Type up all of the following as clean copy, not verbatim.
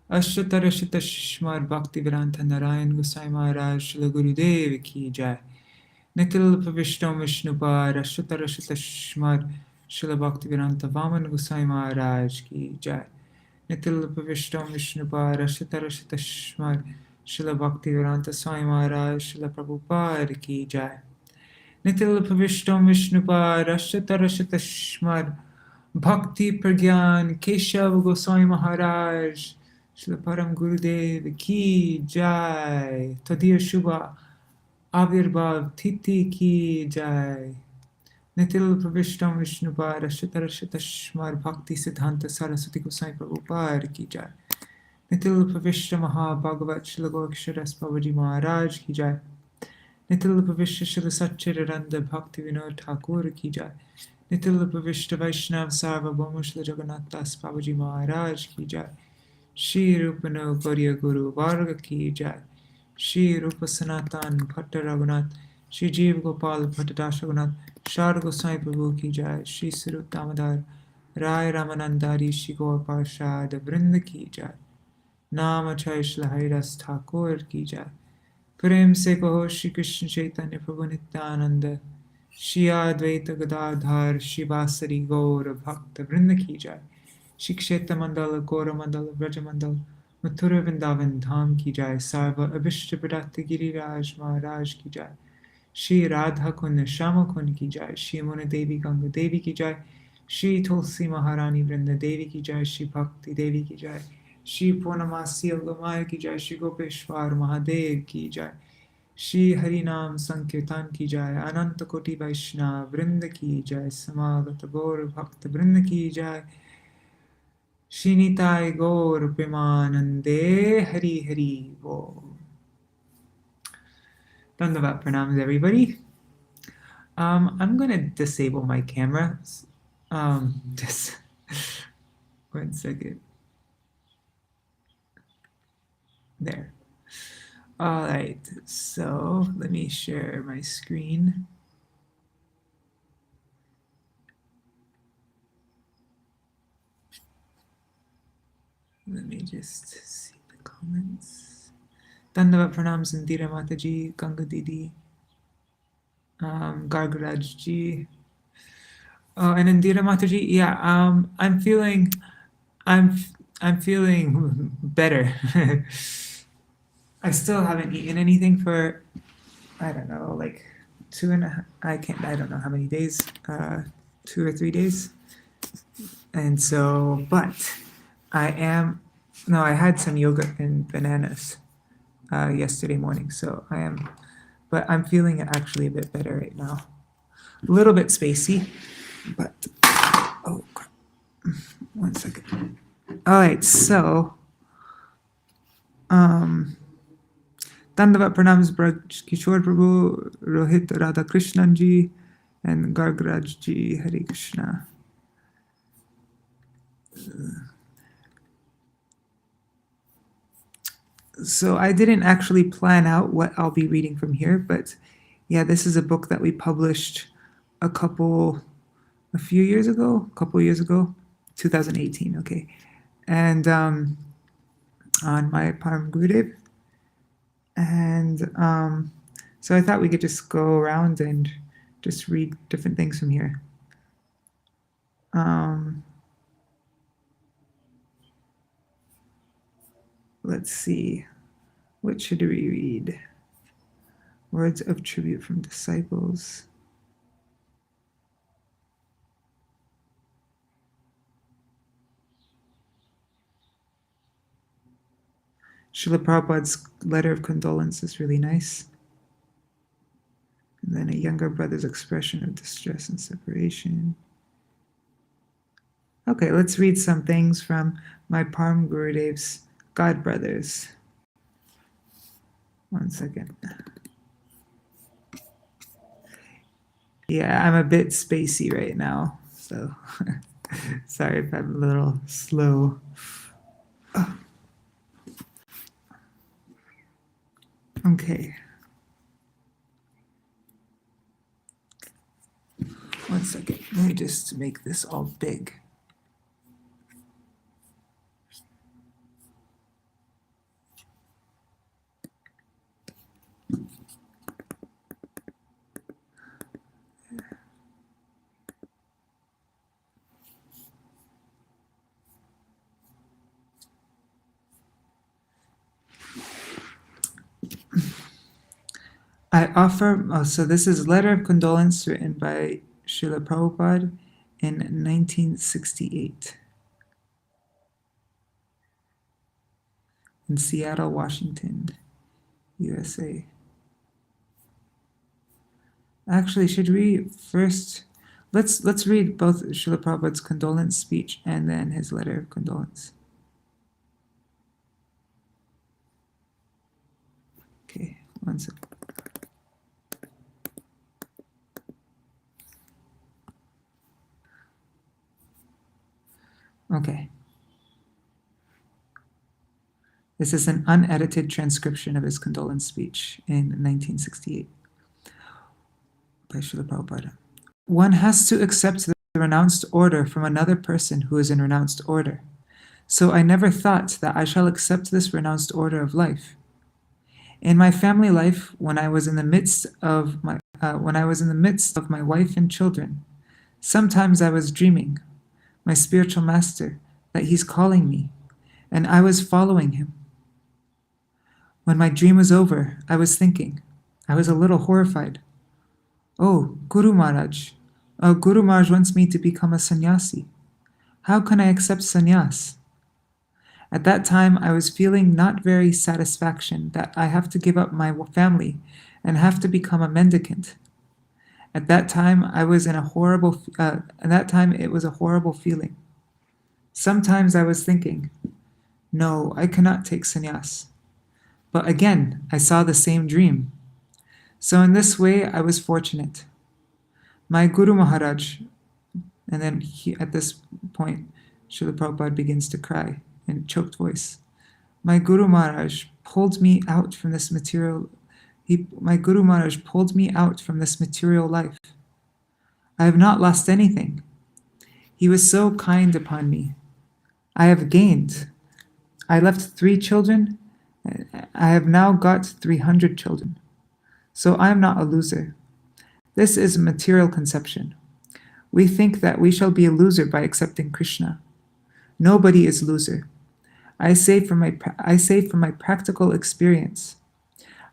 Ashtatarashita Shmar Bhakti Vedanta Narayan Gosai Maharaj Shila Gurudev Ki Jai. Nitil Pavishtam Vishnupad Ashtatarashita Shmar Shila Bhakti Vedanta Vaman Gosai Maharaj Ki Jai. Nitil Pavishtam Vishnupad Ashtatarashita Shmar Shila Bhakti Vedanta Swami Maharaj Shila Prabhupada Ki Jai. Nitil Pavishtam Vishnupad Ashtatarashita Shmar Bhakti Pragyan Keshav Goswami Maharaj Śrīla Paramgurudeva Ki Jai. Tadiya Shubha Avirbhav Titi Ki Jai. Nitil Pravishtam Vishnupad Ashtarashita Shmar Bhakti Siddhanta Saraswati Goswami Prabhupada Ki Jai. Nitil Pravishta Maha Bhagavat Śrīla Goraksharas Babaji Maharaj Ki Jai. Nitil Pravishta Śrīla Satchidananda Bhakti Vinod Thakur Ki Jai. Nitil Pravishta Vaishnav Sarvabhauma Śrīla Jagannath Das Babaji Maharaj Ki Jai. Shri Rupano Gauriya Guru Varga Ki Jai. Shri Rupa Sanatan Bhatta Raghunath. Shri Jeev Gopal Bhatta Das Raghunath. Shar Goswami Prabhu Ki Jai. Shri Sarup Damodar Rai Ramanandari Shri Gaur Parshad Vrinda Ki Jai. Nama Chai Shri Haridas Thakur Ki Jai. Prem Se Kaho Shri Krishna Chaitanya Prabhu Nityananda. Shri Advaita Gadadhar Shri Vasari Gaur Bhakta Vrinda Ki Jai. Shri Kshetra Mandala, Gora Mandala, Vraja Mandala, Mathura Vrindavan Dham Ki Jai. Sarva Abhishta Pradata Giriraj Maharaj Ki Jai. Shri Radha Kund Shama Kund Ki Jai. Shri Mona Devi Ganga Devi Ki Jai. Shri Tulsi Maharani Vrinda Devi Ki Jai. Shri Bhakti Devi Ki Jai. Shri Purnamasi Yogamaya Ki Jai. Shri Gopeshwar Mahadev Ki Jai. Shri Harinam Sankirtan Ki Jai. Ananta Koti Vaishnav Vrinda Ki Jai. Samagata Gaur Bhakta Vrinda Ki Jai. Shinitai Gaur Premanande Hari Hari Bo. Dandavat pranams, everybody. I'm gonna disable my camera. Just 1 second. There. All right. So let me share my screen. Let me just see the comments. Dandavat pranams Indira Mataji, Ganga Didi, Gargaraj ji. Oh, and Indira Mataji, yeah. I'm feeling better. I still haven't eaten anything for, I don't know, like 2.5. I don't know how many days. 2 or 3 days. And so, but I had some yogurt and bananas yesterday morning, so but I'm feeling actually a bit better right now. A little bit spacey, but, oh, crap. 1 second. All right, so, Dandavat pranams Braj Kishore Prabhu, Rohit Radha Krishnan ji, and Gargaraj ji. Hare Krishna. So I didn't actually plan out what I'll be reading from here, but yeah, this is a book that we published a few years ago, 2018, okay. And on my Paramgurudeva. And so I thought we could just go around and just read different things from here. Let's see, what should we read? Words of tribute from disciples. Srila Prabhupada's letter of condolence is really nice. And then a younger brother's expression of distress and separation. Okay, let's read some things from my Paramgurudeva's God brothers. 1 second. Yeah, I'm a bit spacey right now, so sorry if I'm a little slow. Oh. Okay. 1 second. Let me just make this all big. I offer, so this is letter of condolence written by Srila Prabhupada in 1968 in Seattle, Washington, USA. Actually, should we first, let's read both Srila Prabhupada's condolence speech and then his letter of condolence. Okay, one second. Okay. This is an unedited transcription of his condolence speech in 1968 by Srila Prabhupada. One has to accept the renounced order from another person who is in renounced order. So I never thought that I shall accept this renounced order of life. In my family life, when I was in the midst of my wife and children, sometimes I was dreaming, my spiritual master, that he's calling me, and I was following him. When my dream was over, I was thinking, I was a little horrified. Oh, Guru Maharaj wants me to become a sannyasi. How can I accept sannyas? At that time, I was feeling not very satisfaction that I have to give up my family and have to become a mendicant. At that time, it was a horrible feeling. Sometimes I was thinking, no, I cannot take sannyas. But again, I saw the same dream. So in this way, I was fortunate. My Guru Maharaj, and then at this point, Srila Prabhupada begins to cry in choked voice. My Guru Maharaj pulled me out from this material. My Guru Maharaj pulled me out from this material life. I have not lost anything. He was so kind upon me. I have gained. I left 3 children. I have now got 300 children. So I am not a loser. This is a material conception. We think that we shall be a loser by accepting Krishna. Nobody is loser. I say from my practical experience.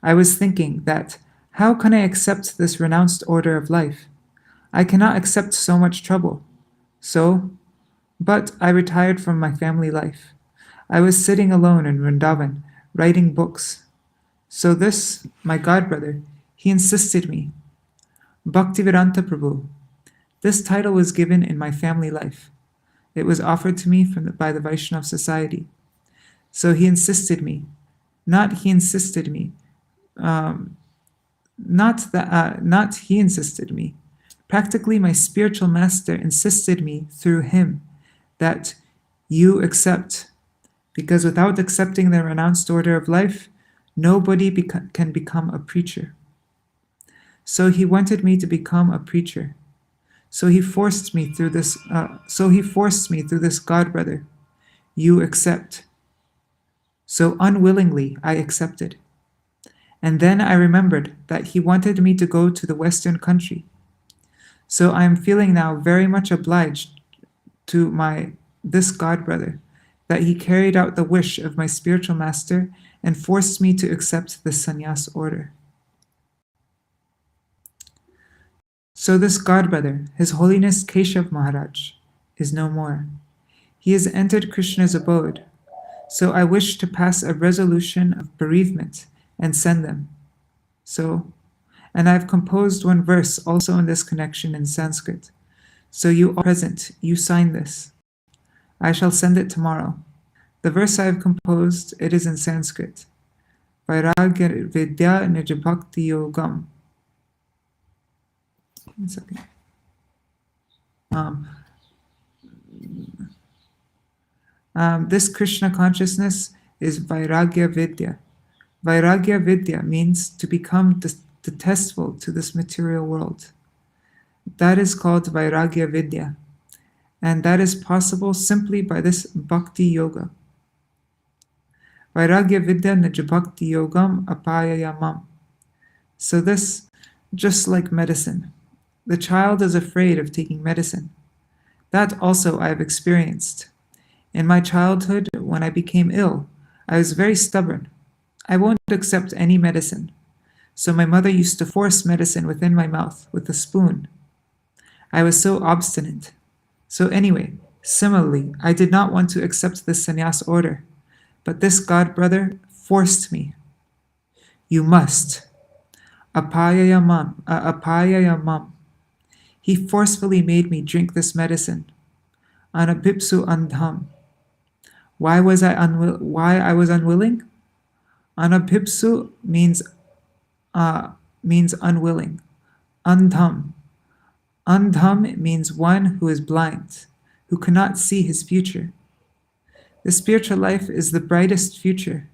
I was thinking that, how can I accept this renounced order of life? I cannot accept so much trouble. But I retired from my family life. I was sitting alone in Vrindavan, writing books. So this, my godbrother, he insisted me. Bhaktivedanta Prabhu. This title was given in my family life. It was offered to me by the Vaishnava Society. So he insisted me. Not he insisted me. Not he insisted me. Practically, my spiritual master insisted me through him that you accept. Because without accepting the renounced order of life, nobody can become a preacher. So he wanted me to become a preacher. So he forced me through this. Godbrother. You accept. So unwillingly, I accepted. And then I remembered that he wanted me to go to the Western country. So I am feeling now very much obliged to this godbrother, that he carried out the wish of my spiritual master and forced me to accept the sannyas order. So this godbrother, His Holiness Keshav Maharaj, is no more. He has entered Krishna's abode. So I wish to pass a resolution of bereavement and send them. And I have composed one verse also in this connection in Sanskrit. So you all present, you sign this. I shall send it tomorrow. The verse I have composed, it is in Sanskrit. Vairagya Vidya Nija Bhakti Yogam. 1 second. This Krishna consciousness is Vairagya Vidya. Vairagya Vidya means to become detestful to this material world. That is called Vairagya Vidya. And that is possible simply by this Bhakti Yoga. Vairagya Vidya Nija Bhakti Yogam Apayayamam. So this, just like medicine. The child is afraid of taking medicine. That also I have experienced. In my childhood, when I became ill, I was very stubborn. I won't accept any medicine. So my mother used to force medicine within my mouth with a spoon. I was so obstinate. So anyway, similarly, I did not want to accept this sannyas order, but this god brother forced me. You must. Apayayamam. He forcefully made me drink this medicine. Anapipsu andham. Why I was unwilling? Anapipsu means unwilling. Andham. Andham means one who is blind, who cannot see his future. The spiritual life is the brightest future,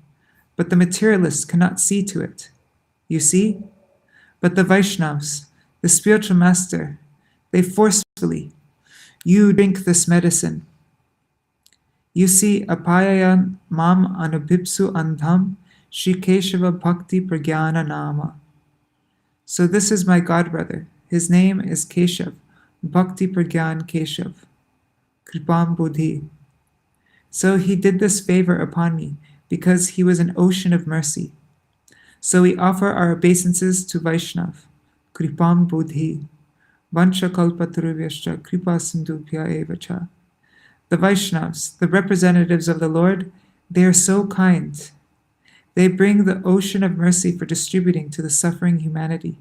but the materialist cannot see to it. You see? But the Vaishnavas, the spiritual master, they forcefully, you drink this medicine. You see, apayayan mam anubhipsu andham Śrī Keshava Bhakti Pragyana Nama. So this is my godbrother. His name is Keshav, Bhakti Pragyan Keshav, Kripam Buddhi. So he did this favor upon me because he was an ocean of mercy. So we offer our obeisances to Vaishnav, Kripam Buddhi, Vancha Kalpatarubhyascha Kripa Sindhubhya Evacha. The Vaishnavas, the representatives of the Lord, they are so kind. They bring the ocean of mercy for distributing to the suffering humanity.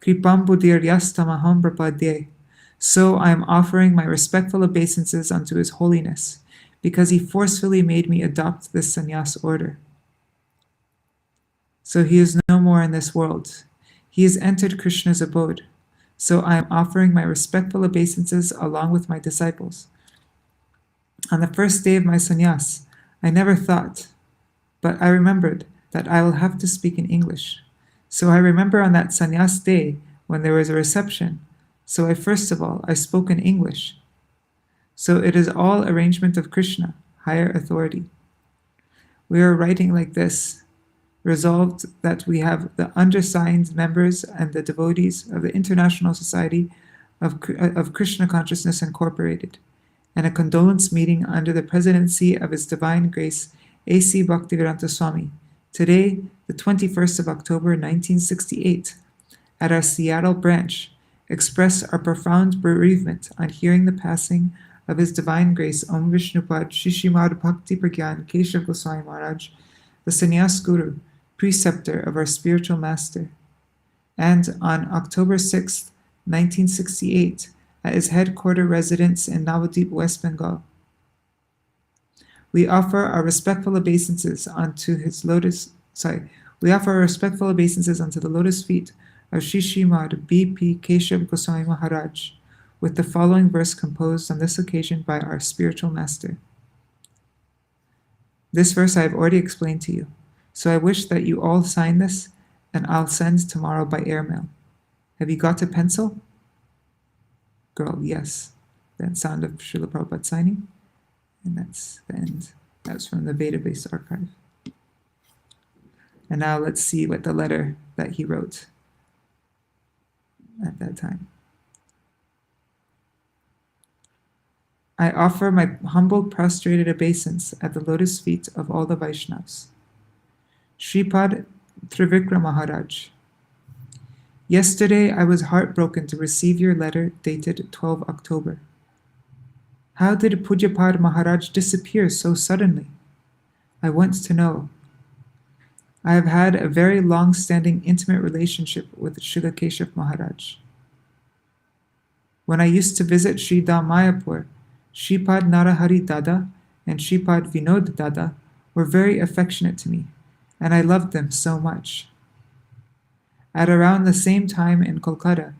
Kripam Buddhir Yastamaham Prapadye. So I am offering my respectful obeisances unto His Holiness, because He forcefully made me adopt this sannyas order. So he is no more in this world. He has entered Krishna's abode. So I am offering my respectful obeisances along with my disciples. On the first day of my sannyas, I never thought, but I remembered that I will have to speak in English. So I remember on that sannyas day when there was a reception. So first of all, I spoke in English. So it is all arrangement of Krishna, higher authority. We are writing like this, resolved that we have the undersigned members and the devotees of the International Society of Krishna Consciousness Incorporated, and a condolence meeting under the presidency of His Divine Grace A.C. Bhaktivedanta Swami, today, the 21st of October, 1968, at our Seattle branch, express our profound bereavement on hearing the passing of His Divine Grace Om Vishnupad Śrī Śrīmad Bhakti Pragyan Keshav Goswami Maharaj, the Sannyas Guru, preceptor of our spiritual master. And on October 6, 1968, at his headquarter residence in Navadvip, West Bengal. We offer our respectful obeisances unto the lotus feet of Śrī Śrīmad B.P. Keshav Goswami Maharaj, with the following verse composed on this occasion by our spiritual master. This verse I have already explained to you, so I wish that you all sign this, and I'll send tomorrow by airmail. Have you got a pencil? Girl, yes. That sound of Srila Prabhupada signing. And that's the end. That's from the database archive. And now let's see what the letter that he wrote at that time. I offer my humble prostrated obeisance at the lotus feet of all the Vaishnavas. Shripad Trivikram Maharaj. Yesterday I was heartbroken to receive your letter dated 12 October. How did Pujapad Maharaj disappear so suddenly? I want to know. I have had a very long-standing intimate relationship with Srila Keshav Maharaj. When I used to visit Sri Dham Mayapur, Shripad Narahari Dada and Shripad Vinod Dada were very affectionate to me, and I loved them so much. At around the same time in Kolkata,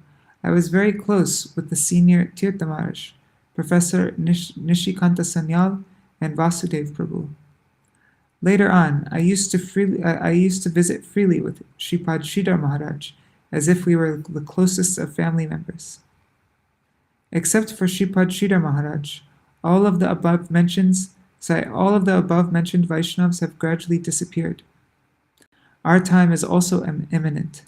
I was very close with the senior Tirtha Maharaj, Professor Nishikanta Sanyal and Vasudev Prabhu. Later on, I used to visit freely with Shripad Sridhar Maharaj, as if we were the closest of family members. Except for Shripad Sridhar Maharaj, all of the above mentioned Vaishnavas have gradually disappeared. Our time is also imminent.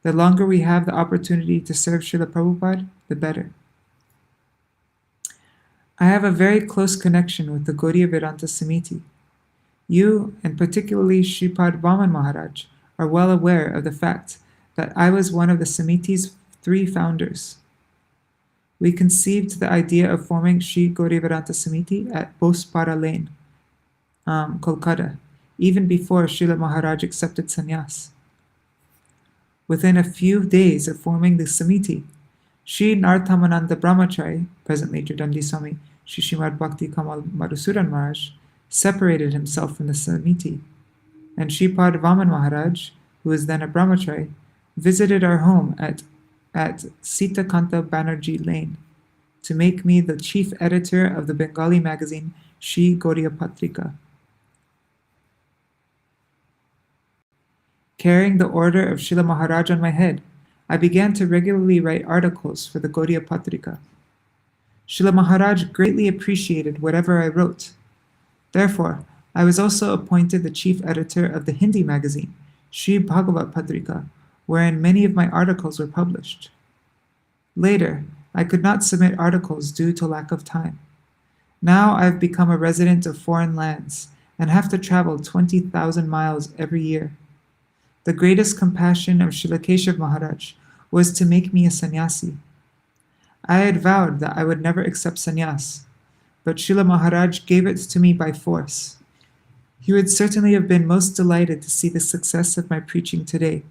The longer we have the opportunity to serve Srila Prabhupada, the better. I have a very close connection with the Gaudiya Vedanta Samiti. You, and particularly Shripad Vaman Maharaj, are well aware of the fact that I was one of the Samiti's 3 founders. We conceived the idea of forming Śrī Gaurivaranta Samiti at Bospara Lane, Kolkata, even before Srila Maharaj accepted sannyas. Within a few days of forming the Samiti, Sri Narthamananda Brahmachari, presently Jadandi Swami Śrī Śrīmad Bhakti Kamal Madhusudan Maharaj, separated himself from the Samiti, and Shripad Vaman Maharaj, who was then a Brahmachari, visited our home at Sitakanta Banerjee Lane to make me the chief editor of the Bengali magazine Śrī Gauriya Patrika. Carrying the order of Srila Maharaj on my head, I began to regularly write articles for the Gauriya Patrika. Srila Maharaj greatly appreciated whatever I wrote. Therefore, I was also appointed the chief editor of the Hindi magazine, Śrī Bhagavat Patrika, wherein many of my articles were published. Later, I could not submit articles due to lack of time. Now I have become a resident of foreign lands and have to travel 20,000 miles every year. The greatest compassion of Srila Keshav Maharaj was to make me a sannyasi. I had vowed that I would never accept sannyas, but Srila Maharaj gave it to me by force. He would certainly have been most delighted to see the success of my preaching today.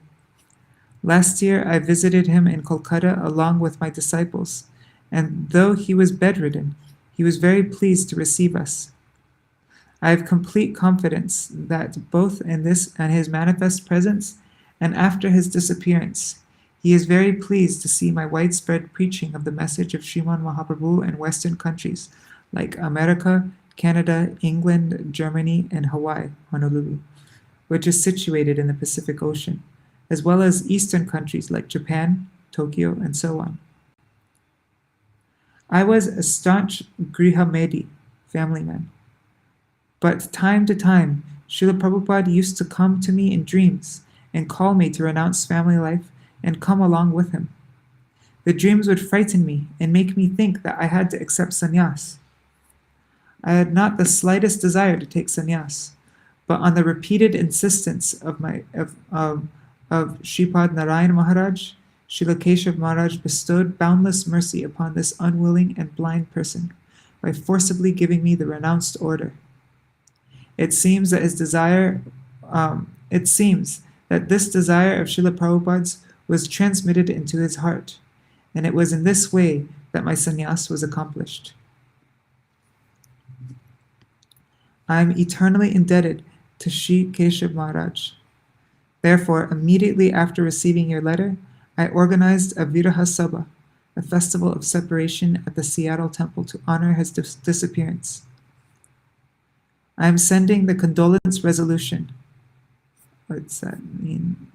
Last year I visited him in Kolkata along with my disciples, and though he was bedridden, he was very pleased to receive us. I have complete confidence that both in this and his manifest presence and after his disappearance, he is very pleased to see my widespread preaching of the message of Sriman Mahaprabhu in Western countries like America, Canada, England, Germany, and Hawaii, Honolulu, which is situated in the Pacific Ocean, as well as Eastern countries like Japan, Tokyo, and so on. I was a staunch Grihamedi, family man. But time to time, Srila Prabhupada used to come to me in dreams and call me to renounce family life and come along with him. The dreams would frighten me and make me think that I had to accept sannyas. I had not the slightest desire to take sannyas, but on the repeated insistence of Shripad Narayan Maharaj, Srila Keshav Maharaj bestowed boundless mercy upon this unwilling and blind person by forcibly giving me the renounced order. It seems that this desire of Srila Prabhupada's was transmitted into his heart, and it was in this way that my sannyas was accomplished. I am eternally indebted to Sri Keshav Maharaj. Therefore, immediately after receiving your letter, I organized a Viraha Sabha, a festival of separation at the Seattle temple to honor his disappearance. I am sending the condolence resolution. What does that mean?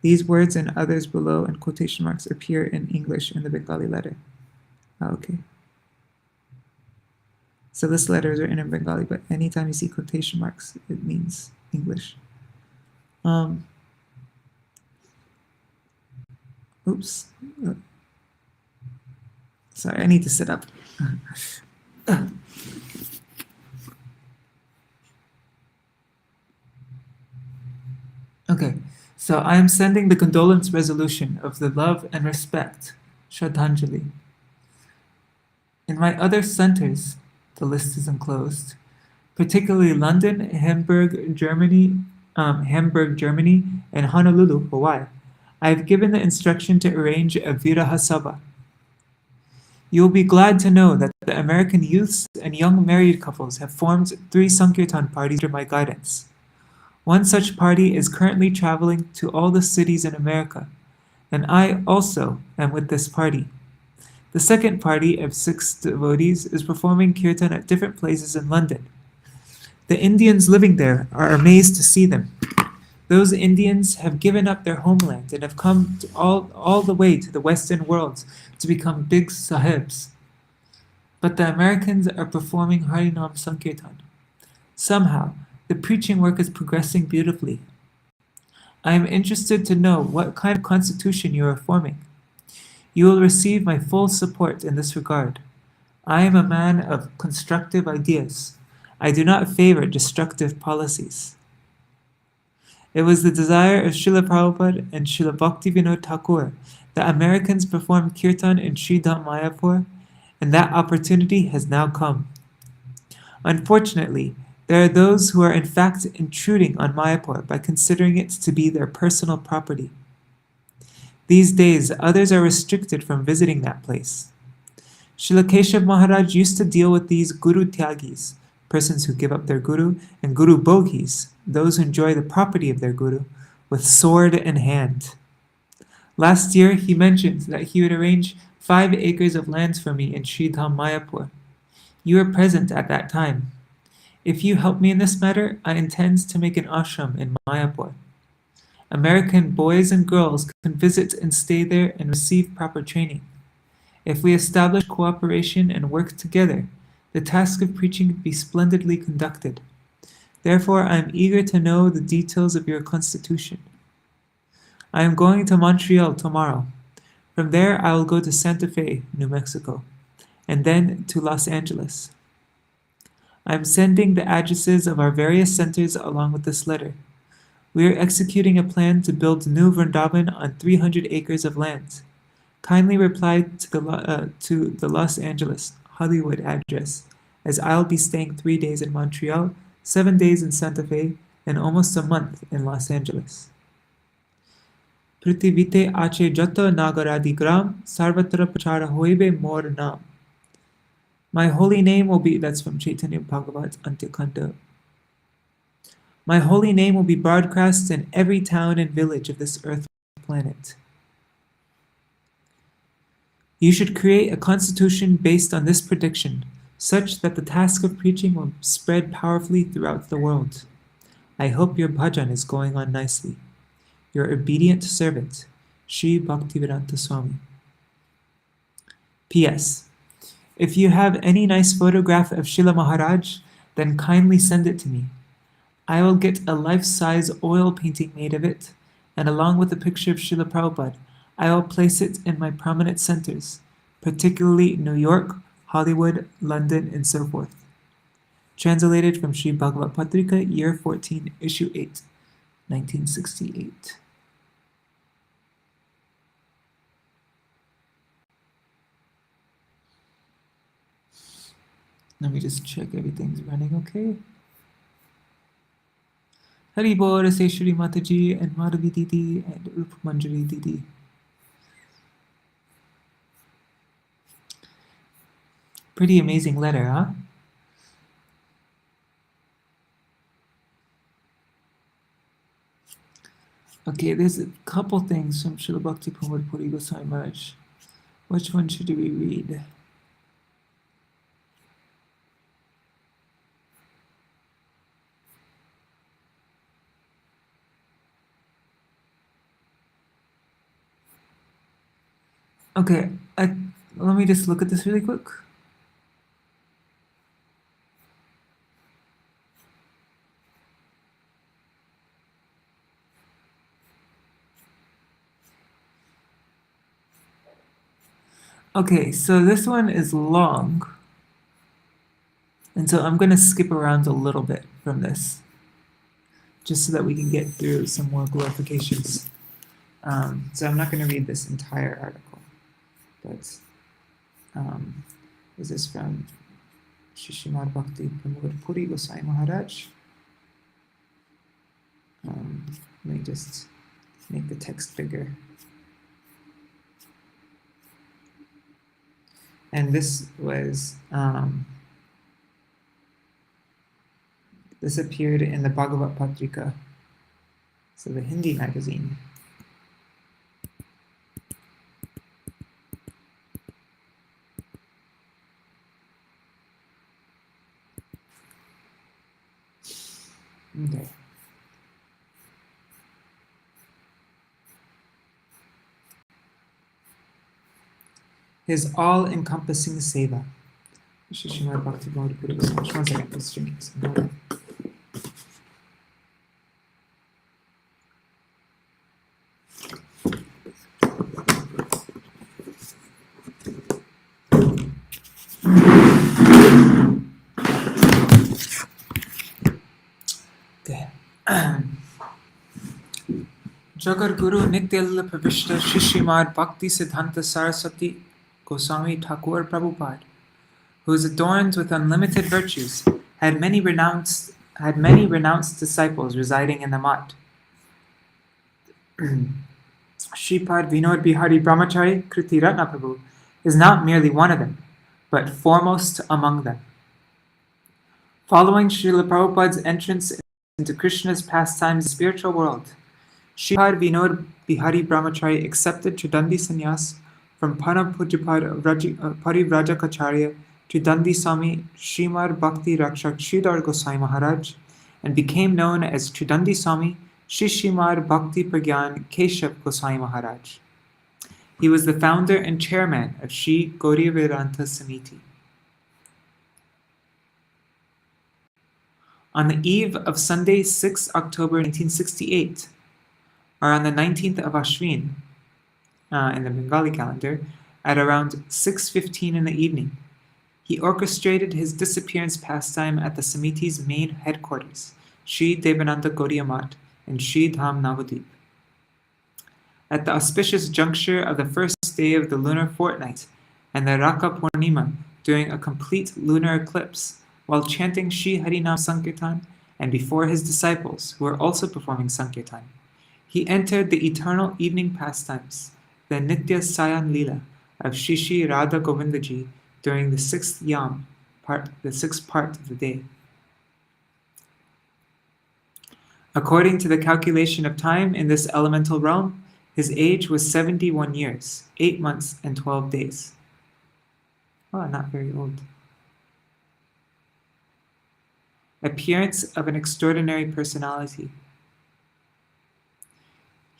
These words and others below in quotation marks appear in English in the Bengali letter. Okay. So this letter is written in Bengali, but anytime you see quotation marks, it means English. Oops. Sorry, I need to sit up. Okay, so I am sending the condolence resolution of the love and respect, Shraddhanjali. In my other centers, the list is enclosed, particularly London, Hamburg, Germany, and Honolulu, Hawaii. I have given the instruction to arrange a Viraha Sabha. You will be glad to know that the American youths and young married couples have formed 3 Sankirtan parties under my guidance. One such party is currently traveling to all the cities in America, and I also am with this party. The second party of 6 devotees is performing kirtan at different places in London. The Indians living there are amazed to see them. Those Indians have given up their homeland and have come all the way to the Western world to become big sahibs. But the Americans are performing Harinam Sankirtan. Somehow, the preaching work is progressing beautifully. I am interested to know what kind of constitution you are forming. You will receive my full support in this regard. I am a man of constructive ideas. I do not favor destructive policies. It was the desire of Srila Prabhupada and Srila Bhaktivinoda Thakur that Americans perform kirtan in Sri Dham Mayapur, and that opportunity has now come. Unfortunately, there are those who are in fact intruding on Mayapur by considering it to be their personal property. These days, others are restricted from visiting that place. Srila Keshav Maharaj used to deal with these Guru Tyagis, persons who give up their Guru, and Guru Bhogis, those who enjoy the property of their Guru, with sword in hand. Last year, he mentioned that he would arrange 5 acres of land for me in Sri Dham Mayapur. You were present at that time. If you help me in this matter, I intend to make an ashram in Mayapur. American boys and girls can visit and stay there and receive proper training. If we establish cooperation and work together, the task of preaching will be splendidly conducted. Therefore, I am eager to know the details of your constitution. I am going to Montreal tomorrow. From there, I will go to Santa Fe, New Mexico, and then to Los Angeles. I am sending the addresses of our various centers along with this letter. We are executing a plan to build new Vrindavan on 300 acres of land. Kindly reply to the Los Angeles, Hollywood address, as I'll be staying 3 days in Montreal, 7 days in Santa Fe, and almost a month in Los Angeles. Prithivite ache jata nagaradi gram, sarvatra prachara hoibe mor naam. My holy name will be, that's from Chaitanya Bhagavat Antyakanda. My holy name will be broadcast in every town and village of this earth planet. You should create a constitution based on this prediction, such that the task of preaching will spread powerfully throughout the world. I hope your bhajan is going on nicely. Your obedient servant, Sri Bhaktivedanta Swami. P.S. If you have any nice photograph of Srila Maharaj, then kindly send it to me. I will get a life-size oil painting made of it, and along with a picture of Srila Prabhupada, I will place it in my prominent centers, particularly New York, Hollywood, London, and so forth. Translated from Sri Bhagavad Patrika, Year 14, Issue 8, 1968. Let me just check everything's running okay. Hari Bol, Śrī Śrīmad Mataji and Madhavi Didi and Rup Manjari Didi. Pretty amazing letter, huh? Okay, there's a couple things from Srila Bhakti Pramod Puri Goswami Maharaj. Which one should we read? Okay, let me just look at this really quick. Okay, so this one is long, and so I'm going to skip around a little bit from this, just so that we can get through some more glorifications. So I'm not going to read this entire article. But this is from Śrī Śrīmad Bhakti Pramod Puri Goswami Maharaj. Let me just make the text bigger. And this was this appeared in the Bhagavad Patrika, so the Hindi magazine. Okay. His all-encompassing seva. Śrī Śrīmad Bhakti Pramod Puri Goswami. One second, let's drink some water. Okay. Jagat Guru Nityal Pravishta Śrī Śrīmad Bhakti Siddhanta Saraswati Goswami Thakur Prabhupada, who is adorned with unlimited virtues, had many renounced disciples residing in the Mat. Shripad Vinod Bihari Brahmachari Kṛti-ratna Prabhu is not merely one of them, but foremost among them. Following Srila Prabhupada's entrance into Krishna's pastimes in the spiritual world, Shripad Vinod Bihari Brahmachari accepted Tridandi Sannyas from Param Parivrajacharya Tridandi Swami Srimad Bhakti Rakshak Sridhar Goswami Maharaj and became known as Tridandi Swami Śrī Śrīmad Bhakti Pragyan Keshav Goswami Maharaj. He was the founder and chairman of Shri Gauriya Vedanta Samiti. On the eve of Sunday, 6 October 1968, or on the 19th of Ashwin, in the Bengali calendar, at around 6:15 in the evening, he orchestrated his disappearance pastime at the Samiti's main headquarters, Shri Devananda Gaudiya Math in Shri Dham Navadvip. At the auspicious juncture of the first day of the lunar fortnight and the Raka Purnima during a complete lunar eclipse, while chanting Shri Harinam Sankirtan and before his disciples who were also performing Sankirtan, he entered the eternal evening pastimes, the Nitya Sayan Leela of Shri Shri Radha Govindaji during the sixth yam, the sixth part of the day. According to the calculation of time in this elemental realm, his age was 71 years, 8 months, and 12 days. Oh, not very old. Appearance of an extraordinary personality.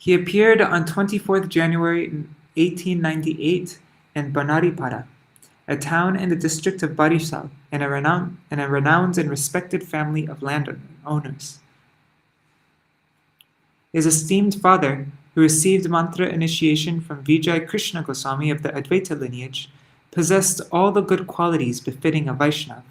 He appeared on 24th January 1898 in Banaripara, a town in the district of Barisal, in a renowned and respected family of landowners. His esteemed father, who received mantra initiation from Vijay Krishna Goswami of the Advaita lineage, possessed all the good qualities befitting a Vaishnava.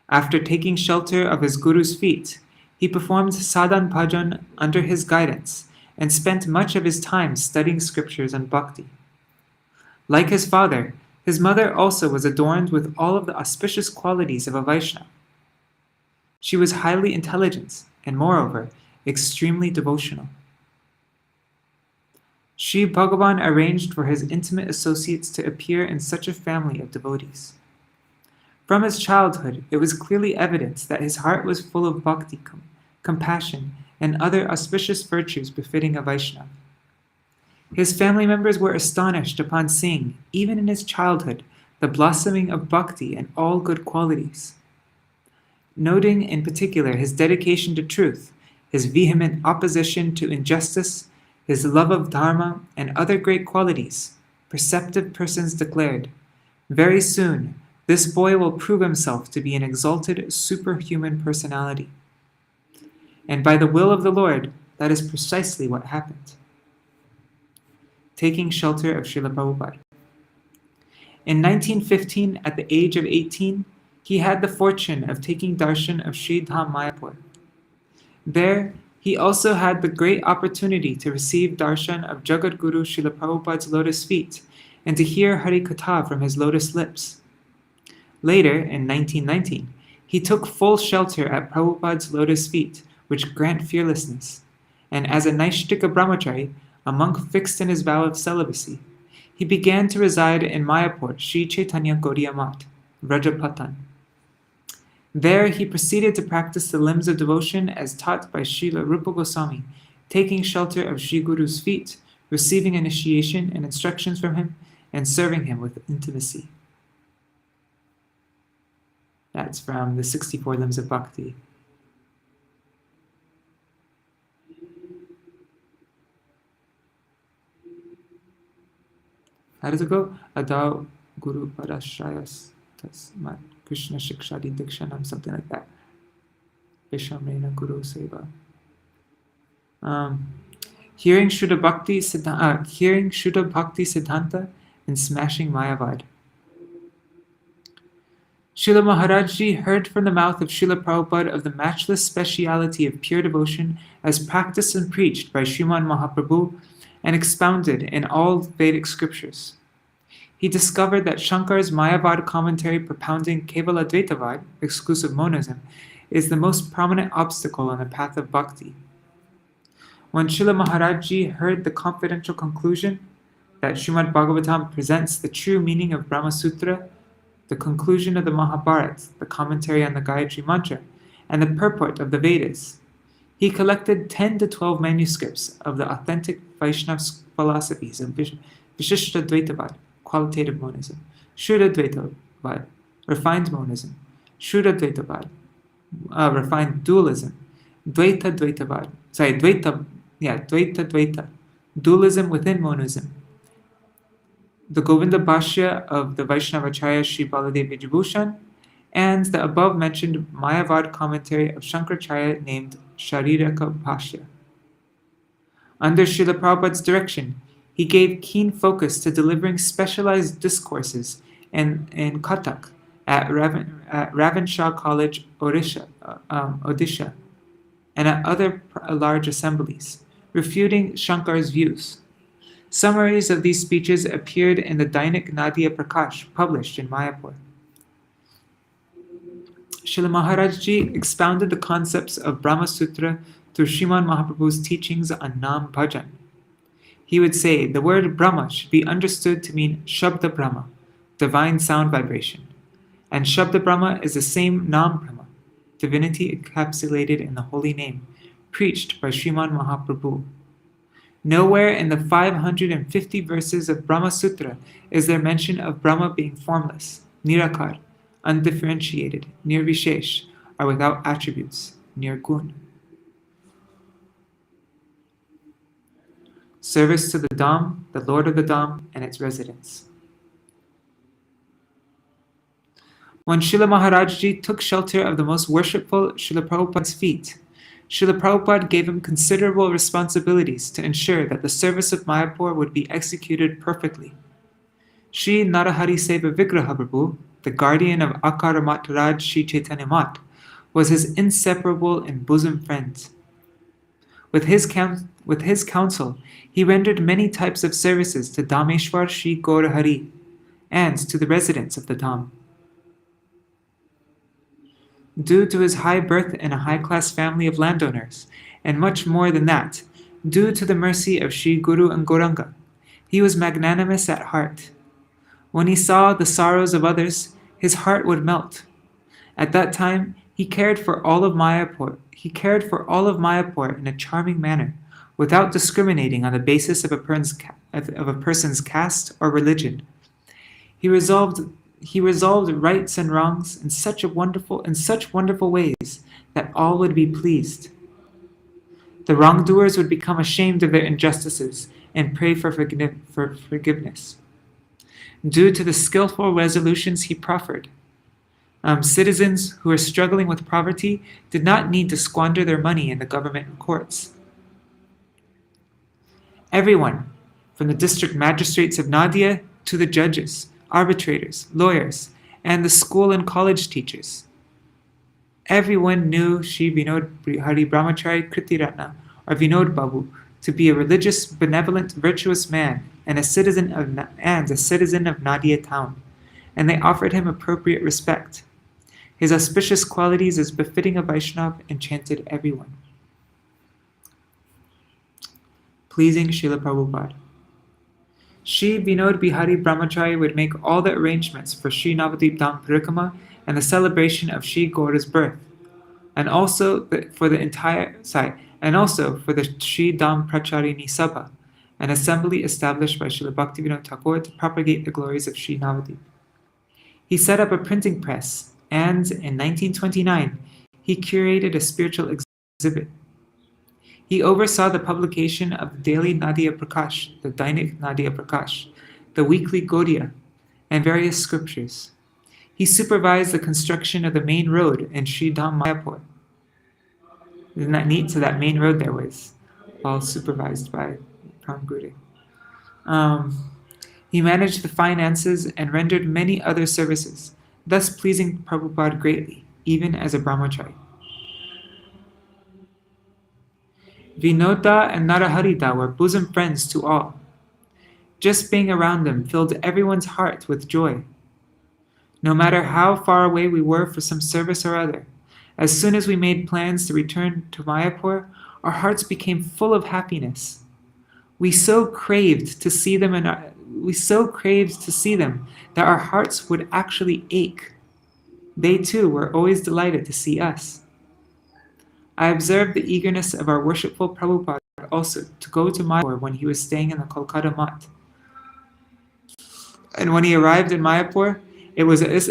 After taking shelter of his guru's feet, he performed sadhan bhajan under his guidance and spent much of his time studying scriptures and bhakti. Like his father, his mother also was adorned with all of the auspicious qualities of a Vaishnava. She was highly intelligent and, moreover, extremely devotional. Sri Bhagavan arranged for his intimate associates to appear in such a family of devotees. From his childhood, it was clearly evident that his heart was full of bhakti, compassion, and other auspicious virtues befitting a Vaishnava. His family members were astonished upon seeing, even in his childhood, the blossoming of bhakti and all good qualities. Noting in particular his dedication to truth, his vehement opposition to injustice, his love of dharma, and other great qualities, perceptive persons declared, "Very soon, this boy will prove himself to be an exalted superhuman personality." And by the will of the Lord, that is precisely what happened. Taking shelter of Srila Prabhupada. In 1915, at the age of 18, he had the fortune of taking darshan of Sri Dham Mayapur. There, he also had the great opportunity to receive darshan of Jagat Guru Srila Prabhupada's lotus feet and to hear Hari Katha from his lotus lips. Later, in 1919, he took full shelter at Prabhupada's lotus feet, which grant fearlessness, and as a Naishtika Brahmachari, a monk fixed in his vow of celibacy, he began to reside in Mayapur, Sri Chaitanya Gaudiya Math, Vrajapatan. There he proceeded to practice the limbs of devotion as taught by Srila Rupa Goswami, taking shelter of Sri Guru's feet, receiving initiation and instructions from him, and serving him with intimacy. That's from the 64 Limbs of Bhakti. How does it go? Adau Guru Parashrayas Tasmat Krishna Shikshadi Dikshanam, something like that. Vishamrena Guru Seva. Hearing Shuddha Bhakti Siddhanta and smashing Mayavad. Srila Maharajji heard from the mouth of Srila Prabhupada of the matchless speciality of pure devotion as practiced and preached by Sriman Mahaprabhu and expounded in all Vedic scriptures. He discovered that Shankar's Mayavad commentary propounding Kevala Dvaitavad, exclusive monism, is the most prominent obstacle on the path of bhakti. When Srila Maharajji heard the confidential conclusion that Śrīmad Bhagavatam presents the true meaning of Brahma Sutra, the conclusion of the Mahabharata, the commentary on the Gayatri Mantra, and the purport of the Vedas, he collected 10 to 12 manuscripts of the authentic Vaishnava philosophies of Vishishta Dvaitavad, qualitative monism, Shuddha Dvaitavad, refined monism, Shuddha Dvaitavad, refined dualism, Dvaita Dvaita, dualism within monism, the Govinda Bhashya of the Vaishnavacharya Sri Baladev Vijabhushan, and the above-mentioned Mayavad commentary of Shankaracharya named Shariraka Bhashya. Under Srila Prabhupada's direction, he gave keen focus to delivering specialized discourses in Kathak at Ravan Shah College, Odisha, and at other large assemblies, refuting Shankar's views. Summaries of these speeches appeared in the Dainik Nadia Prakash, published in Mayapur. Srila Maharajji expounded the concepts of Brahma Sutra through Sriman Mahaprabhu's teachings on Nam Bhajan. He would say the word Brahma should be understood to mean Shabda Brahma, divine sound vibration, and Shabda Brahma is the same Nam Brahma, divinity encapsulated in the holy name, preached by Sriman Mahaprabhu. Nowhere in the 550 verses of Brahma Sutra is there mention of Brahma being formless, nirakar, undifferentiated, nirvishesh, or without attributes, nirgun. Service to the Dham, the Lord of the Dham, and its residents. When Srila Maharajji took shelter of the most worshipful Srila Prabhupada's feet, Srila Prabhupada gave him considerable responsibilities to ensure that the service of Mayapur would be executed perfectly. Shri Narahari Seva Vigraha Prabhu, the guardian of Akara Mataraj Shri Chaitanya Mat, was his inseparable and bosom friend. With his counsel, he rendered many types of services to Dhameshwar Shri Gaurahari and to the residents of the Dham. Due to his high birth in a high-class family of landowners, and much more than that, due to the mercy of Sri Guru and Gauranga, he was magnanimous at heart. When he saw the sorrows of others, his heart would melt. At that time, he cared for all of Mayapur in a charming manner, without discriminating on the basis of a person's caste or religion. He resolved rights and wrongs in such wonderful ways that all would be pleased. The wrongdoers would become ashamed of their injustices and pray for forgiveness. Due to the skillful resolutions he proffered, citizens who were struggling with poverty did not need to squander their money in the government courts. Everyone, from the district magistrates of Nadia to the judges, arbitrators, lawyers, and the school and college teachers, everyone knew Shri Vinod Hari Brahmachari Kṛti-ratna, or Vinod Babu, to be a religious, benevolent, virtuous man and a citizen of Nadia town, and they offered him appropriate respect. His auspicious qualities as befitting a Vaishnava enchanted everyone. Pleasing Srila Prabhupada. Shri Vinod Bihari Brahmachari would make all the arrangements for Shri Navadip Dham Parikrama and the celebration of Shri Gaura's birth, and also for the Shri Dham Pracharini Sabha, an assembly established by Srila Bhaktivinoda Thakur to propagate the glories of Shri Navadip. He set up a printing press, and in 1929, he curated a spiritual exhibit. He oversaw the publication of the daily Nadia Prakash, the Dainik Nadia Prakash, the weekly Gaudiya, and various scriptures. He supervised the construction of the main road in Sri Dham Mayapur. Isn't that neat? So that main road there was all supervised by Paramgurudeva. He managed the finances and rendered many other services, thus pleasing Prabhupada greatly, even as a brahmachari. Vinoda and Naraharita were bosom friends to all. Just being around them filled everyone's heart with joy. No matter how far away we were for some service or other, as soon as we made plans to return to Mayapur, our hearts became full of happiness. We so craved to see them that our hearts would actually ache. They too were always delighted to see us. I observed the eagerness of our worshipful Prabhupada also to go to Mayapur when he was staying in the Kolkata Mutt. And when he arrived in Mayapur, it was as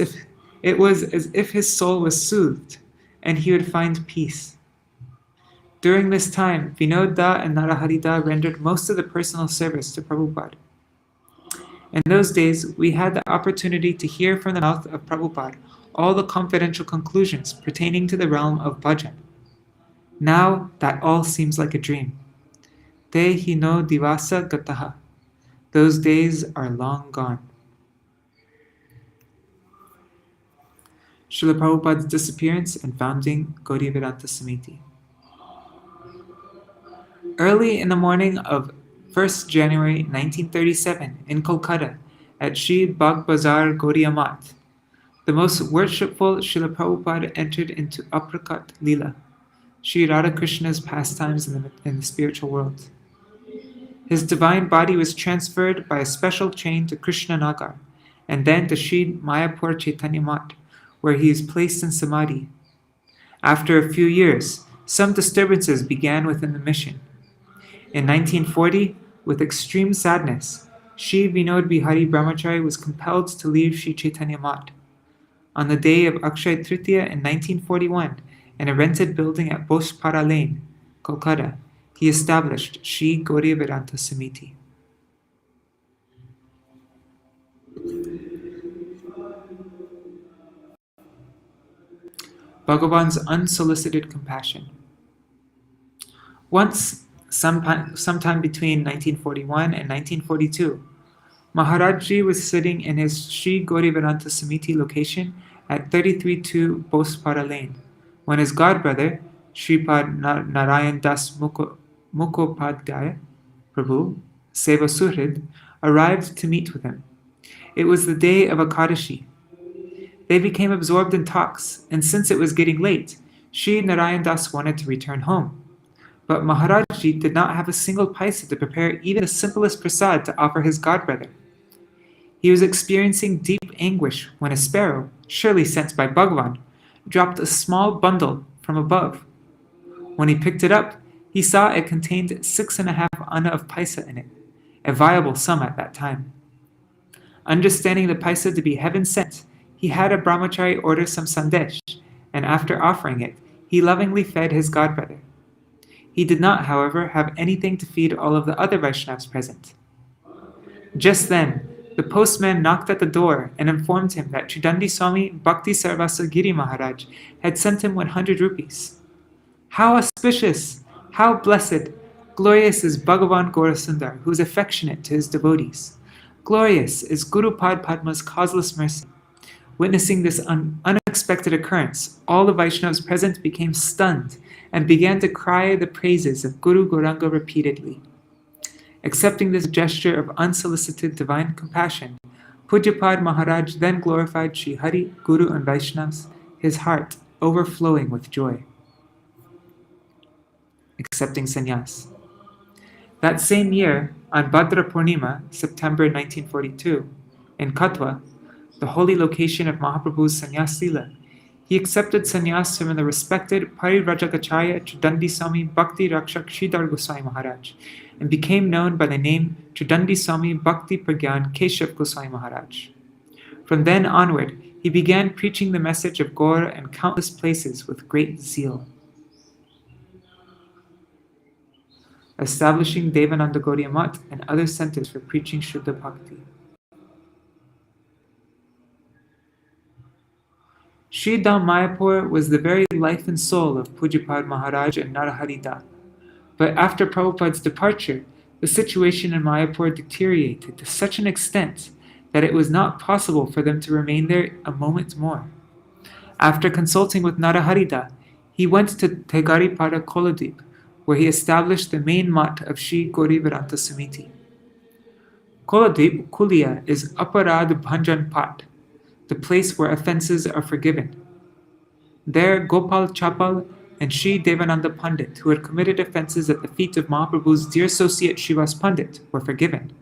if his soul was soothed, and he would find peace. During this time, Vinoda and Naraharita rendered most of the personal service to Prabhupada. In those days, we had the opportunity to hear from the mouth of Prabhupada all the confidential conclusions pertaining to the realm of bhajan. Now that all seems like a dream. Te hino divasa gataha. Those days are long gone. Srila Prabhupada's disappearance and founding Gaudiya Vedanta Samiti. Early in the morning of 1st January 1937 in Kolkata at Shri Bagh Bazar Gaudiya Math, the most worshipful Srila Prabhupada entered into Aprakat Leela, Sri Radhakrishna's pastimes in the spiritual world. His divine body was transferred by a special train to Krishna Nagar and then to Sri Mayapur Chaitanya Math, where he is placed in Samadhi. After a few years, some disturbances began within the mission. In 1940, with extreme sadness, Sri Vinod Bihari Brahmachari was compelled to leave Sri Chaitanya Math. On the day of Akshaya Tritiya in 1941, in a rented building at Bospara Lane, Kolkata, he established Sri Gaudiya Vedanta Samiti. Bhagavan's unsolicited compassion. Once, sometime between 1941 and 1942, Maharajji was sitting in his Sri Gaudiya Vedanta Samiti location at 33-2 Bospara Lane, when his godbrother, Shripad Narayan Das Mukhopadhyaya, Prabhu, Seva Suhrid, arrived to meet with him. It was the day of Akadashi. They became absorbed in talks, and since it was getting late, Sri Narayan Das wanted to return home. But Maharajji did not have a single paisa to prepare even the simplest prasad to offer his godbrother. He was experiencing deep anguish when a sparrow, surely sent by Bhagavan, dropped a small bundle from above. When he picked it up, he saw it contained 6.5 anna of paisa in it, a viable sum at that time. Understanding the paisa to be heaven sent, he had a brahmachari order some sandesh, and after offering it, he lovingly fed his godbrother. He did not, however, have anything to feed all of the other Vaishnavas present. Just then, the postman knocked at the door and informed him that Chidandi Swami Bhakti Sarvasa Giri Maharaj had sent him 100 rupees. How auspicious! How blessed! Glorious is Bhagavan Gaurasundar, who is affectionate to his devotees. Glorious is Guru Pad Padma's causeless mercy. Witnessing this unexpected occurrence, all the Vaishnavas present became stunned and began to cry the praises of Guru Gauranga repeatedly. Accepting this gesture of unsolicited divine compassion, Pujyapad Maharaj then glorified Sri Hari, Guru and Vaishnavas, his heart overflowing with joy. Accepting sannyas. That same year, on Bhadra Purnima, September 1942, in Katwa, the holy location of Mahaprabhu's sannyas lila, he accepted sannyas from the respected Parivrajagacharya Chidandi Swami Bhakti Rakshak Sridhar Goswami Maharaj and became known by the name Chidandi Swami Bhakti Pragyan Keshav Goswami Maharaj. From then onward, he began preaching the message of Gaur in countless places with great zeal. Establishing Devananda Gaudiya Math and other centers for preaching Shuddha Bhakti. Sri Dham Mayapur was the very life and soul of Pujyapad Maharaj and Naraharita. But after Prabhupada's departure, the situation in Mayapur deteriorated to such an extent that it was not possible for them to remain there a moment more. After consulting with Naraharita, he went to Tegaripada Koladip, where he established the main mat of Śrī Gaurivaranta Samiti. Koladip Kulia is Aparad Bhanjan Pat, the place where offenses are forgiven. There, Gopal Chapal and Śrī Devananda Pandit, who had committed offenses at the feet of Mahaprabhu's dear associate Srivas Pandit, were forgiven.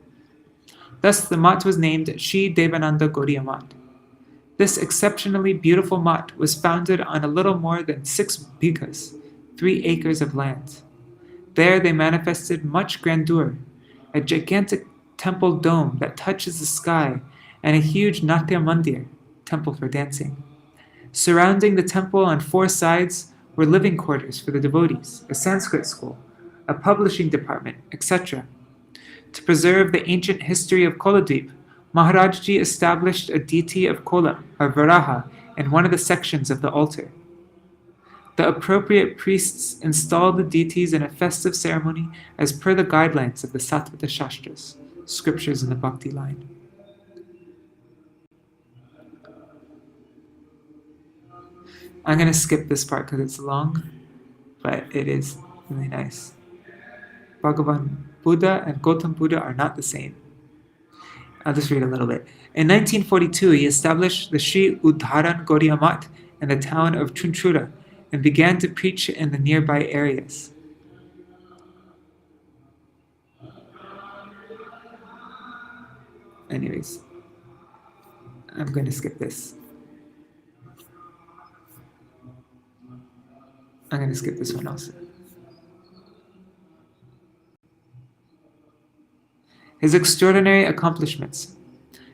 Thus, the mat was named Śrī Devananda Gaudiya Mat. This exceptionally beautiful mat was founded on a little more than 6 bighas, 3 acres of land. There they manifested much grandeur, a gigantic temple dome that touches the sky, and a huge Natya Mandir, temple for dancing. Surrounding the temple on 4 sides were living quarters for the devotees, a Sanskrit school, a publishing department, etc. To preserve the ancient history of Koladip, Maharajji established a deity of Kola, or Varaha, in one of the sections of the altar. The appropriate priests installed the deities in a festive ceremony as per the guidelines of the Satvata Shastras, scriptures in the Bhakti line. I'm going to skip this part because it's long, but it is really nice. Bhagavan Buddha and Gautam Buddha are not the same. I'll just read a little bit. In 1942, he established the Śrī Udharan Gaudiya Mat in the town of Chunchura and began to preach in the nearby areas. Anyways, I'm going to skip this. I'm going to skip this one also. His extraordinary accomplishments.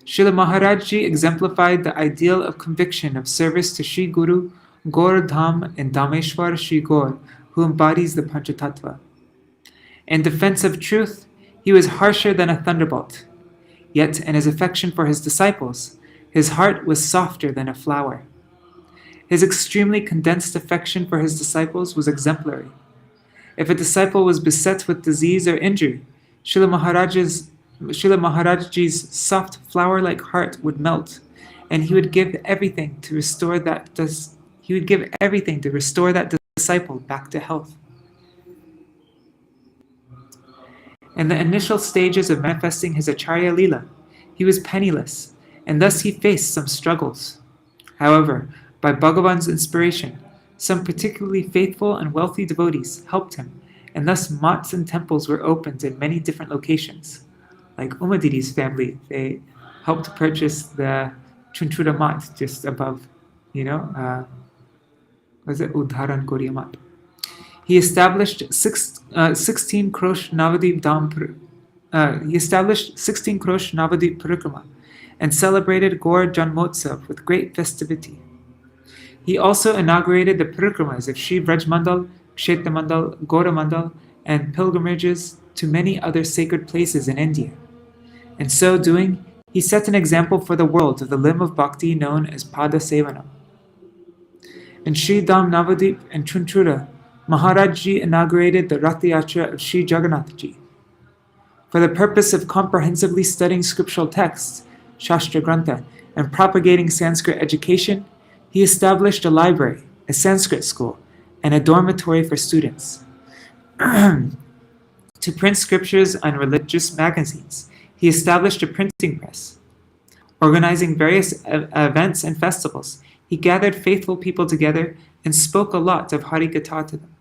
Srila Maharajji exemplified the ideal of conviction of service to Sri Guru, Gaur Dham, and Dhameshwar Sri Gaur, who embodies the Panchatattva. In defense of truth, he was harsher than a thunderbolt. Yet in his affection for his disciples, his heart was softer than a flower. His extremely condensed affection for his disciples was exemplary. If a disciple was beset with disease or injury, Srila Maharajji's soft flower-like heart would melt, and he would give everything to restore that disciple back to health. In the initial stages of manifesting his Acharya Leela, he was penniless, and thus he faced some struggles. However, by Bhagavan's inspiration, some particularly faithful and wealthy devotees helped him, and thus mats and temples were opened in many different locations. Like Umadiri's family, they helped purchase the Chunchura mat just above, Udharan Gaudiya Mat. He established 16 Krosh Navadip Parikrama and celebrated Gaur Janmotsav with great festivity. He also inaugurated the parikramas of Shri Vraj Mandal, Kshetra Mandal, Gaura Mandal, and pilgrimages to many other sacred places in India. In so doing, he set an example for the world of the limb of bhakti known as Pada Sevanam. In Shri Dham Navadip and Chunchura, Maharajji inaugurated the Rath Yatra of Shri Jagannathji. For the purpose of comprehensively studying scriptural texts, Shastra Grantha, and propagating Sanskrit education, he established a library, a Sanskrit school, and a dormitory for students. To print scriptures on religious magazines, he established a printing press. Organizing various events and festivals, he gathered faithful people together and spoke a lot of Hari Katha to them.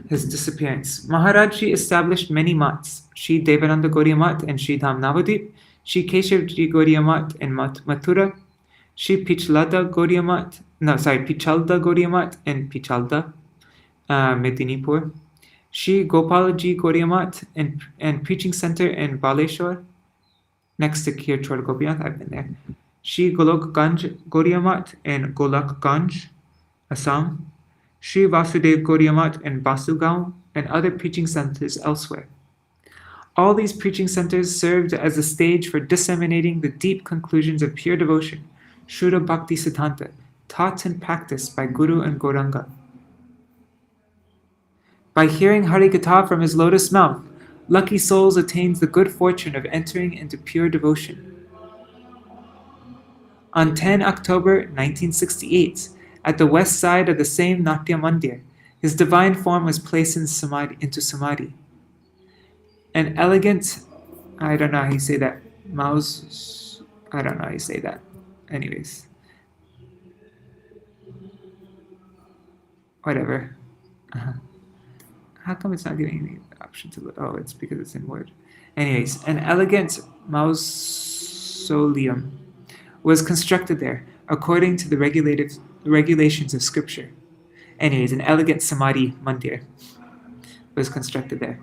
His disappearance. Maharajji established many mats, Śrī Devananda Gaudiya Mat and Śrī Dham Navadip, Śrī Keshavji Gaudiya Mat in Mathura, Śrī Pichalda Gaudiya Mat in Pichalda, Medinipur, Śrī Gopalaji Gaudiya Mat and Preaching Center in Baleshwar, next to Kirchwar Gopinath, I've been there, Śrī Golok Ganj Gaudiya Mat in Golak Ganj, Assam, Śrī Vasudev Gaudiya Mat in Basugaon, and other preaching centers elsewhere. All these preaching centers served as a stage for disseminating the deep conclusions of pure devotion, Shuddha Bhakti Siddhanta, taught and practiced by Guru and Gauranga. By hearing Hari Katha from his lotus mouth, lucky souls attains the good fortune of entering into pure devotion. On 10 October 1968, at the west side of the same Natya Mandir, his divine form was placed into Samadhi. An elegant, I don't know how you say that, mouse, I don't know how you say that. Anyways, whatever. How come it's not giving me the option to look? Oh, it's because it's in Word. Anyways, an elegant mausoleum was constructed there according to the regulations of scripture. Anyways, an elegant Samadhi mandir was constructed there.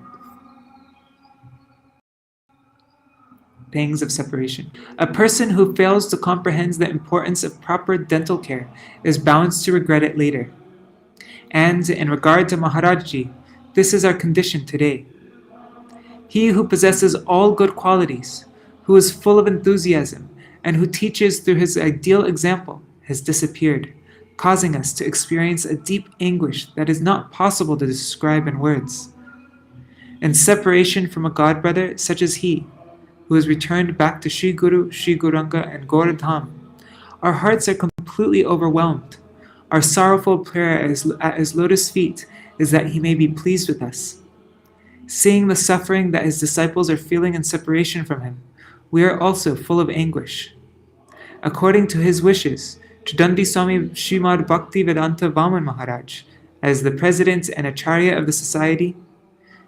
Pangs of separation. A person who fails to comprehend the importance of proper dental care is bound to regret it later. And in regard to Maharajji, this is our condition today. He who possesses all good qualities, who is full of enthusiasm, and who teaches through his ideal example, has disappeared, causing us to experience a deep anguish that is not possible to describe in words. In separation from a godbrother such as he, who has returned back to Sri Guru, Sri Gauranga, and Gauradham, our hearts are completely overwhelmed. Our sorrowful prayer at his lotus feet is that he may be pleased with us. Seeing the suffering that his disciples are feeling in separation from him, we are also full of anguish. According to his wishes, Tridandi Swami Śrīmad Bhakti Vedanta Vaman Maharaj, as the president and acharya of the society,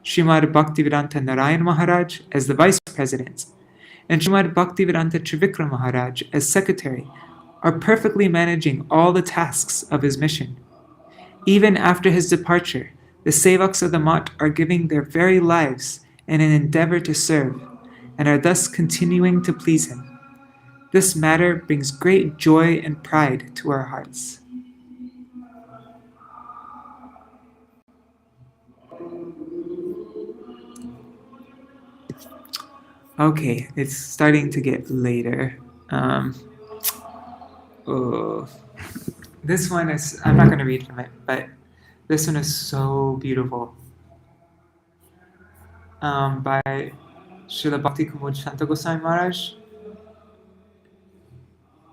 Śrīmad Bhaktivedanta Narayan Maharaj as the vice president, and Śrīmad Bhaktivedanta Trivikram Maharaj as secretary, are perfectly managing all the tasks of his mission. Even after his departure, the sevaks of the Mat are giving their very lives in an endeavor to serve, and are thus continuing to please him. This matter brings great joy and pride to our hearts. Okay, it's starting to get later. This one is, I'm not going to read from it, but this one is so beautiful. By Srila Bhakti Kumud Shanta Goswami Maharaj.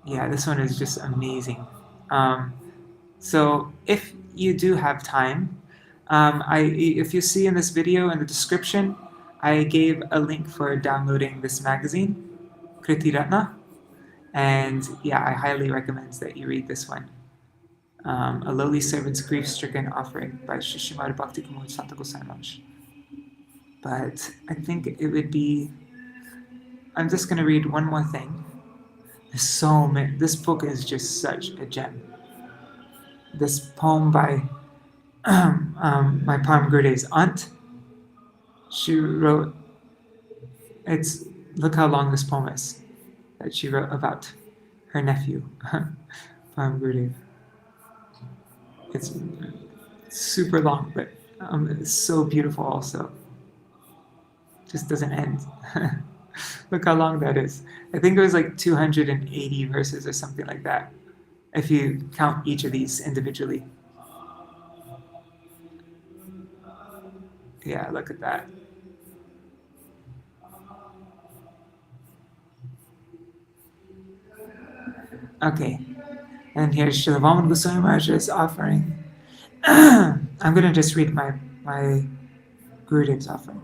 Yeah, this one is just amazing. So if you do have time, if you see in this video in the description, I gave a link for downloading this magazine, Kṛti-ratna, and yeah, I highly recommend that you read this one. A lowly servant's grief-stricken offering by Śrī Śrīmad Bhakti Kumud Santa Goswami Maharaj. But I think it would be, I'm just going to read one more thing. There's so many, this book is just such a gem. This poem by my Paramgurudeva's aunt, she wrote, look how long this poem is, that she wrote about her nephew, Paramgurudeva. It's super long, but it's so beautiful also. Just doesn't end. Look how long that is. I think it was like 280 verses or something like that, if you count each of these individually. Yeah, look at that. Okay, and here's Srila Vaman Goswami Maharaj's offering. I'm going to just read my Gurudev's offering.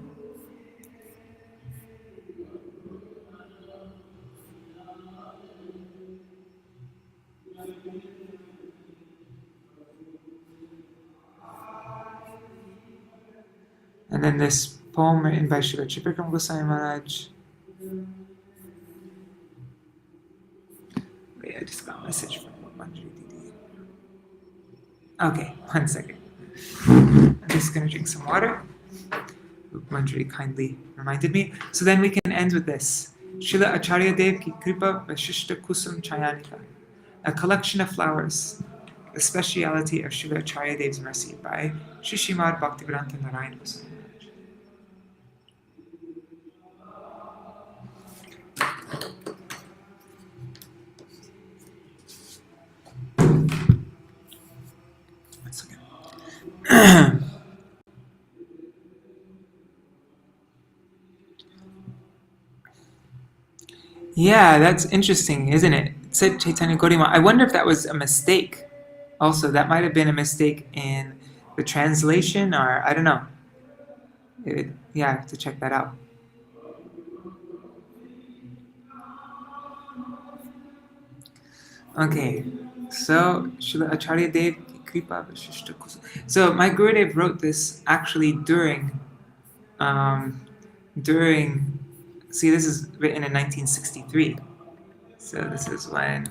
And then this poem written by Srila Trivikram Goswami Maharaj. Wait, I just got a message from Manjari Didi. Okay, 1 second. I'm just going to drink some water. Manjari kindly reminded me. So then we can end with this. Srila Acharya Dev Ki Kripa Vashishta Kusum Chayanika. A collection of flowers. The speciality of Srila Acharya Dev's mercy by Śrī Śrīmad Bhaktivedanta Narayan Goswami. Yeah, that's interesting, isn't it? It said Chaitanya Gauriya. I wonder if that was a mistake. Also, that might have been a mistake in the translation, or I don't know. Yeah, I have to check that out. Okay, so Srila Acharya Dev Kripa Vishishta Kusa. So my Gurudev wrote this actually during. See, this is written in 1963. So this is when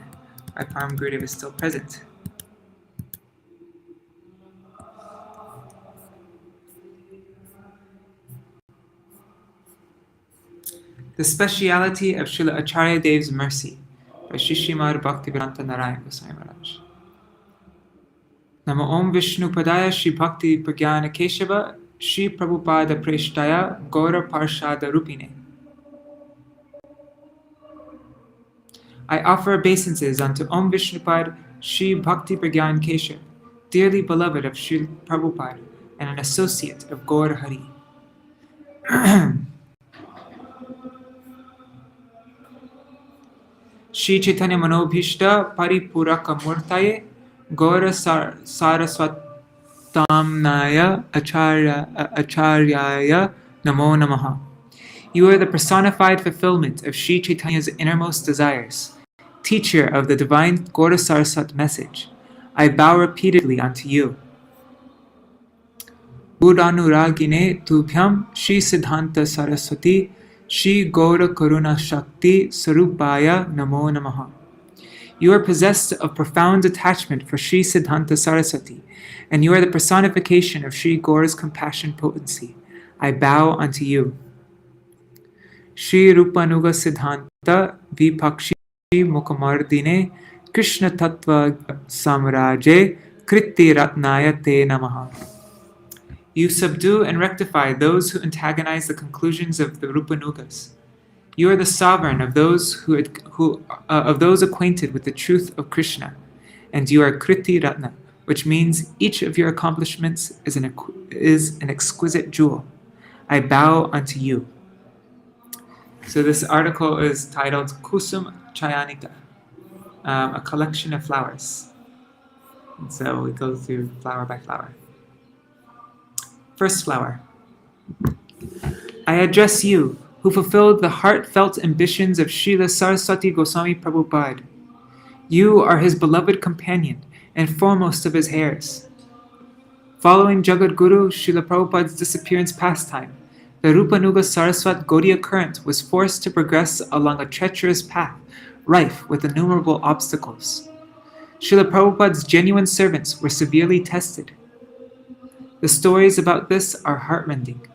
my Paramgurudeva is still present. The speciality of Srila Acharya Dev's mercy by Śrī Śrīmad Bhak Narayan Goswami Maharaj. Nama Om Vishnu Padaya Shri Bhakti Pragyana Keshava Shri Prabhupada Preshtaya Gaura Parshada Rupine. I offer obeisances unto Om Vishnupad Shri Bhakti Pragyan Keshav, dearly beloved of Shri Prabhupada and an associate of Gaur Hari. Shri Chaitanya Manobhishta Paripuraka Murtaye Gaura Saraswatamnaya Acharyaya Namo Namaha. You are the personified fulfillment of Shri Chaitanya's innermost desires, teacher of the divine Gaura Saraswat message. I bow repeatedly unto you. Buddhanuragine Tubhyam Shri Siddhanta Saraswati Shri Gaura Karuna Shakti Sarupaya Namo Namaha. You are possessed of profound attachment for Shri Siddhanta Saraswati, and you are the personification of Shri Gaura's compassion potency. I bow unto you. Shri Rupanuga Siddhanta Vipakshi Mukhamardine Krishna Tattva Samraje Kṛti-ratnaya Te Namaha. You subdue and rectify those who antagonize the conclusions of the Rupanugas. You are the sovereign of those of those acquainted with the truth of Krishna, and you are Kṛti-ratna, which means each of your accomplishments is an exquisite jewel. I bow unto you. So this article is titled Kusum Chayanika, a collection of flowers. And so we go through flower by flower. First flower. I address you, who fulfilled the heartfelt ambitions of Srila Saraswati Goswami Prabhupada. You are his beloved companion and foremost of his heirs. Following Jagadguru Srila Prabhupada's disappearance pastime, the Rupanuga Saraswat Gaudiya current was forced to progress along a treacherous path, rife with innumerable obstacles. Srila Prabhupada's genuine servants were severely tested. The stories about this are heartrending.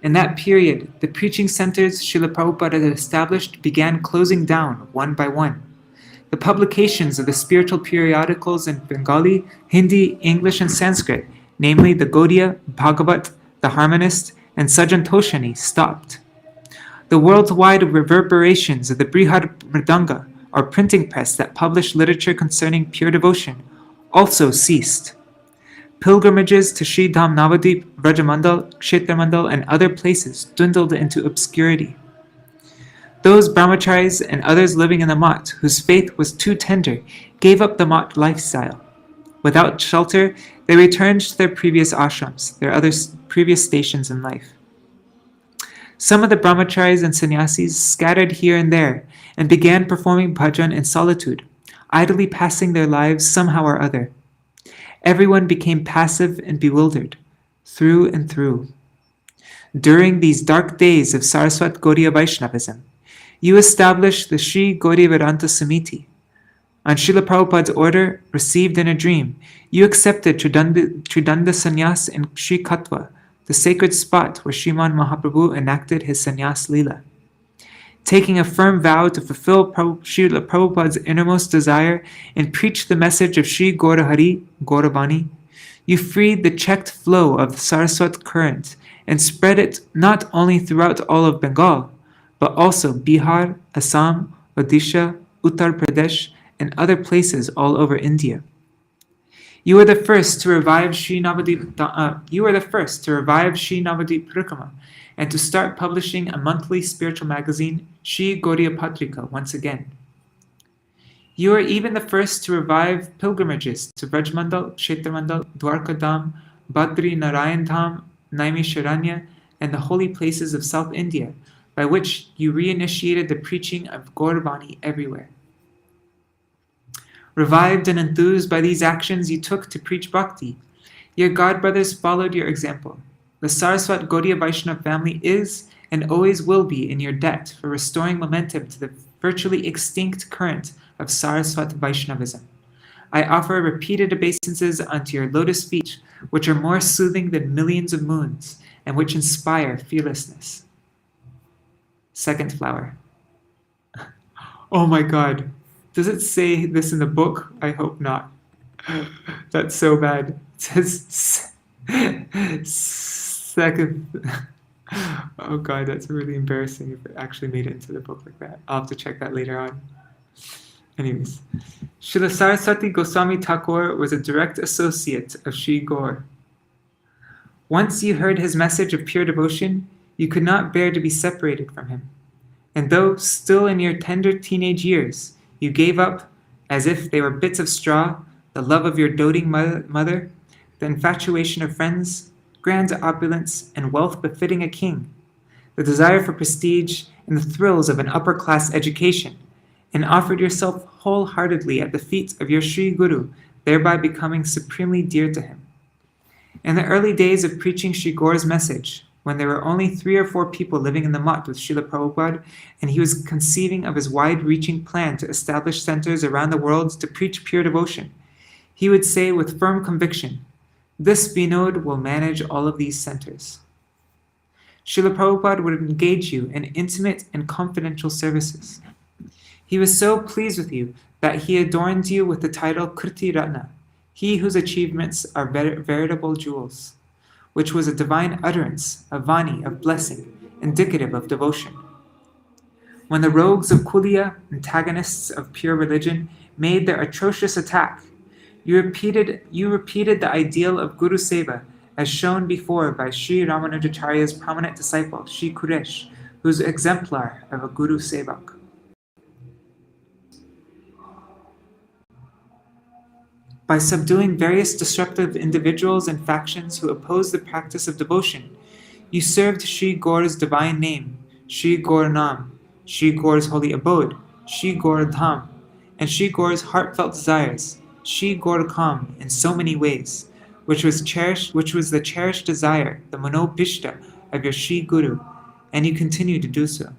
In that period, the preaching centers Srila Prabhupada had established began closing down one by one. The publications of the spiritual periodicals in Bengali, Hindi, English, and Sanskrit, namely the Gaudiya, Bhagavat, the Harmonist, and Sajantoshani, stopped. The worldwide reverberations of the Brihad Mridanga, or printing press that published literature concerning pure devotion, also ceased. Pilgrimages to Sri Dham Navadip, Vrajamandal, Kshetramandal, and other places dwindled into obscurity. Those brahmacharis and others living in the Math, whose faith was too tender, gave up the Math lifestyle. Without shelter, they returned to their previous ashrams, their other previous stations in life. Some of the brahmacharis and sannyasis scattered here and there and began performing bhajan in solitude, idly passing their lives somehow or other. Everyone became passive and bewildered, through and through. During these dark days of Saraswat Gaudiya Vaishnavism, you established the Sri Gaudiya Vedanta Samiti. On Srila Prabhupada's order, received in a dream, you accepted Tridanda Sannyas in Sri Katwa, the sacred spot where Sriman Mahaprabhu enacted his sannyas lila. Taking a firm vow to fulfill Srila Prabhupada's innermost desire and preach the message of Sri Gaura Hari, Gauravani, you freed the checked flow of the Saraswat current and spread it not only throughout all of Bengal, but also Bihar, Assam, Odisha, Uttar Pradesh, and other places all over India. You are the first to revive Śrī Navadip Parikrama and to start publishing a monthly spiritual magazine, Śrī Gaudiya Patrika, once again. You are even the first to revive pilgrimages to Vrajmandal, Kshetramandal, Dwarka Dham, Badri Narayan Dham, Naimisharanya, and the holy places of South India, by which you reinitiated the preaching of Gauravani everywhere. Revived and enthused by these actions you took to preach bhakti, your godbrothers followed your example. The Saraswat Gaudiya Vaishnava family is and always will be in your debt for restoring momentum to the virtually extinct current of Saraswat Vaishnavism. I offer repeated obeisances unto your lotus feet, which are more soothing than millions of moons, and which inspire fearlessness. Second flower. Oh my God. Does it say this in the book? I hope not. That's so bad. It says second. Oh God, that's really embarrassing if it actually made it into the book like that. I'll have to check that later on. Anyways, Srila Saraswati Goswami Thakur was a direct associate of Sri Gaur. Once you heard his message of pure devotion, you could not bear to be separated from him. And though still in your tender teenage years, you gave up, as if they were bits of straw, the love of your doting mother, the infatuation of friends, grand opulence, and wealth befitting a king, the desire for prestige, and the thrills of an upper-class education, and offered yourself wholeheartedly at the feet of your Sri Guru, thereby becoming supremely dear to him. In the early days of preaching Sri Gaur's message, when there were only 3 or 4 people living in the mutt with Srila Prabhupada, and he was conceiving of his wide-reaching plan to establish centers around the world to preach pure devotion, he would say with firm conviction, "This Vinod will manage all of these centers." Srila Prabhupada would engage you in intimate and confidential services. He was so pleased with you that he adorned you with the title Kṛti-ratna, he whose achievements are veritable jewels, which was a divine utterance, a vani of blessing, indicative of devotion. When the rogues of Kuliya, antagonists of pure religion, made their atrocious attack, you repeated the ideal of Guru Seva as shown before by Sri Ramanujacharya's prominent disciple, Sri Kuresh, who's exemplar of a Guru Sevak. By subduing various disruptive individuals and factions who opposed the practice of devotion, you served Sri Gaur's divine name, Sri Gaur Nam, Sri Gaur's holy abode, Sri Gaur Dham, and Sri Gaur's heartfelt desires, Sri Gaur Kam, in so many ways, which was the cherished desire, the manobhishta of your Sri Guru, and you continue to do so.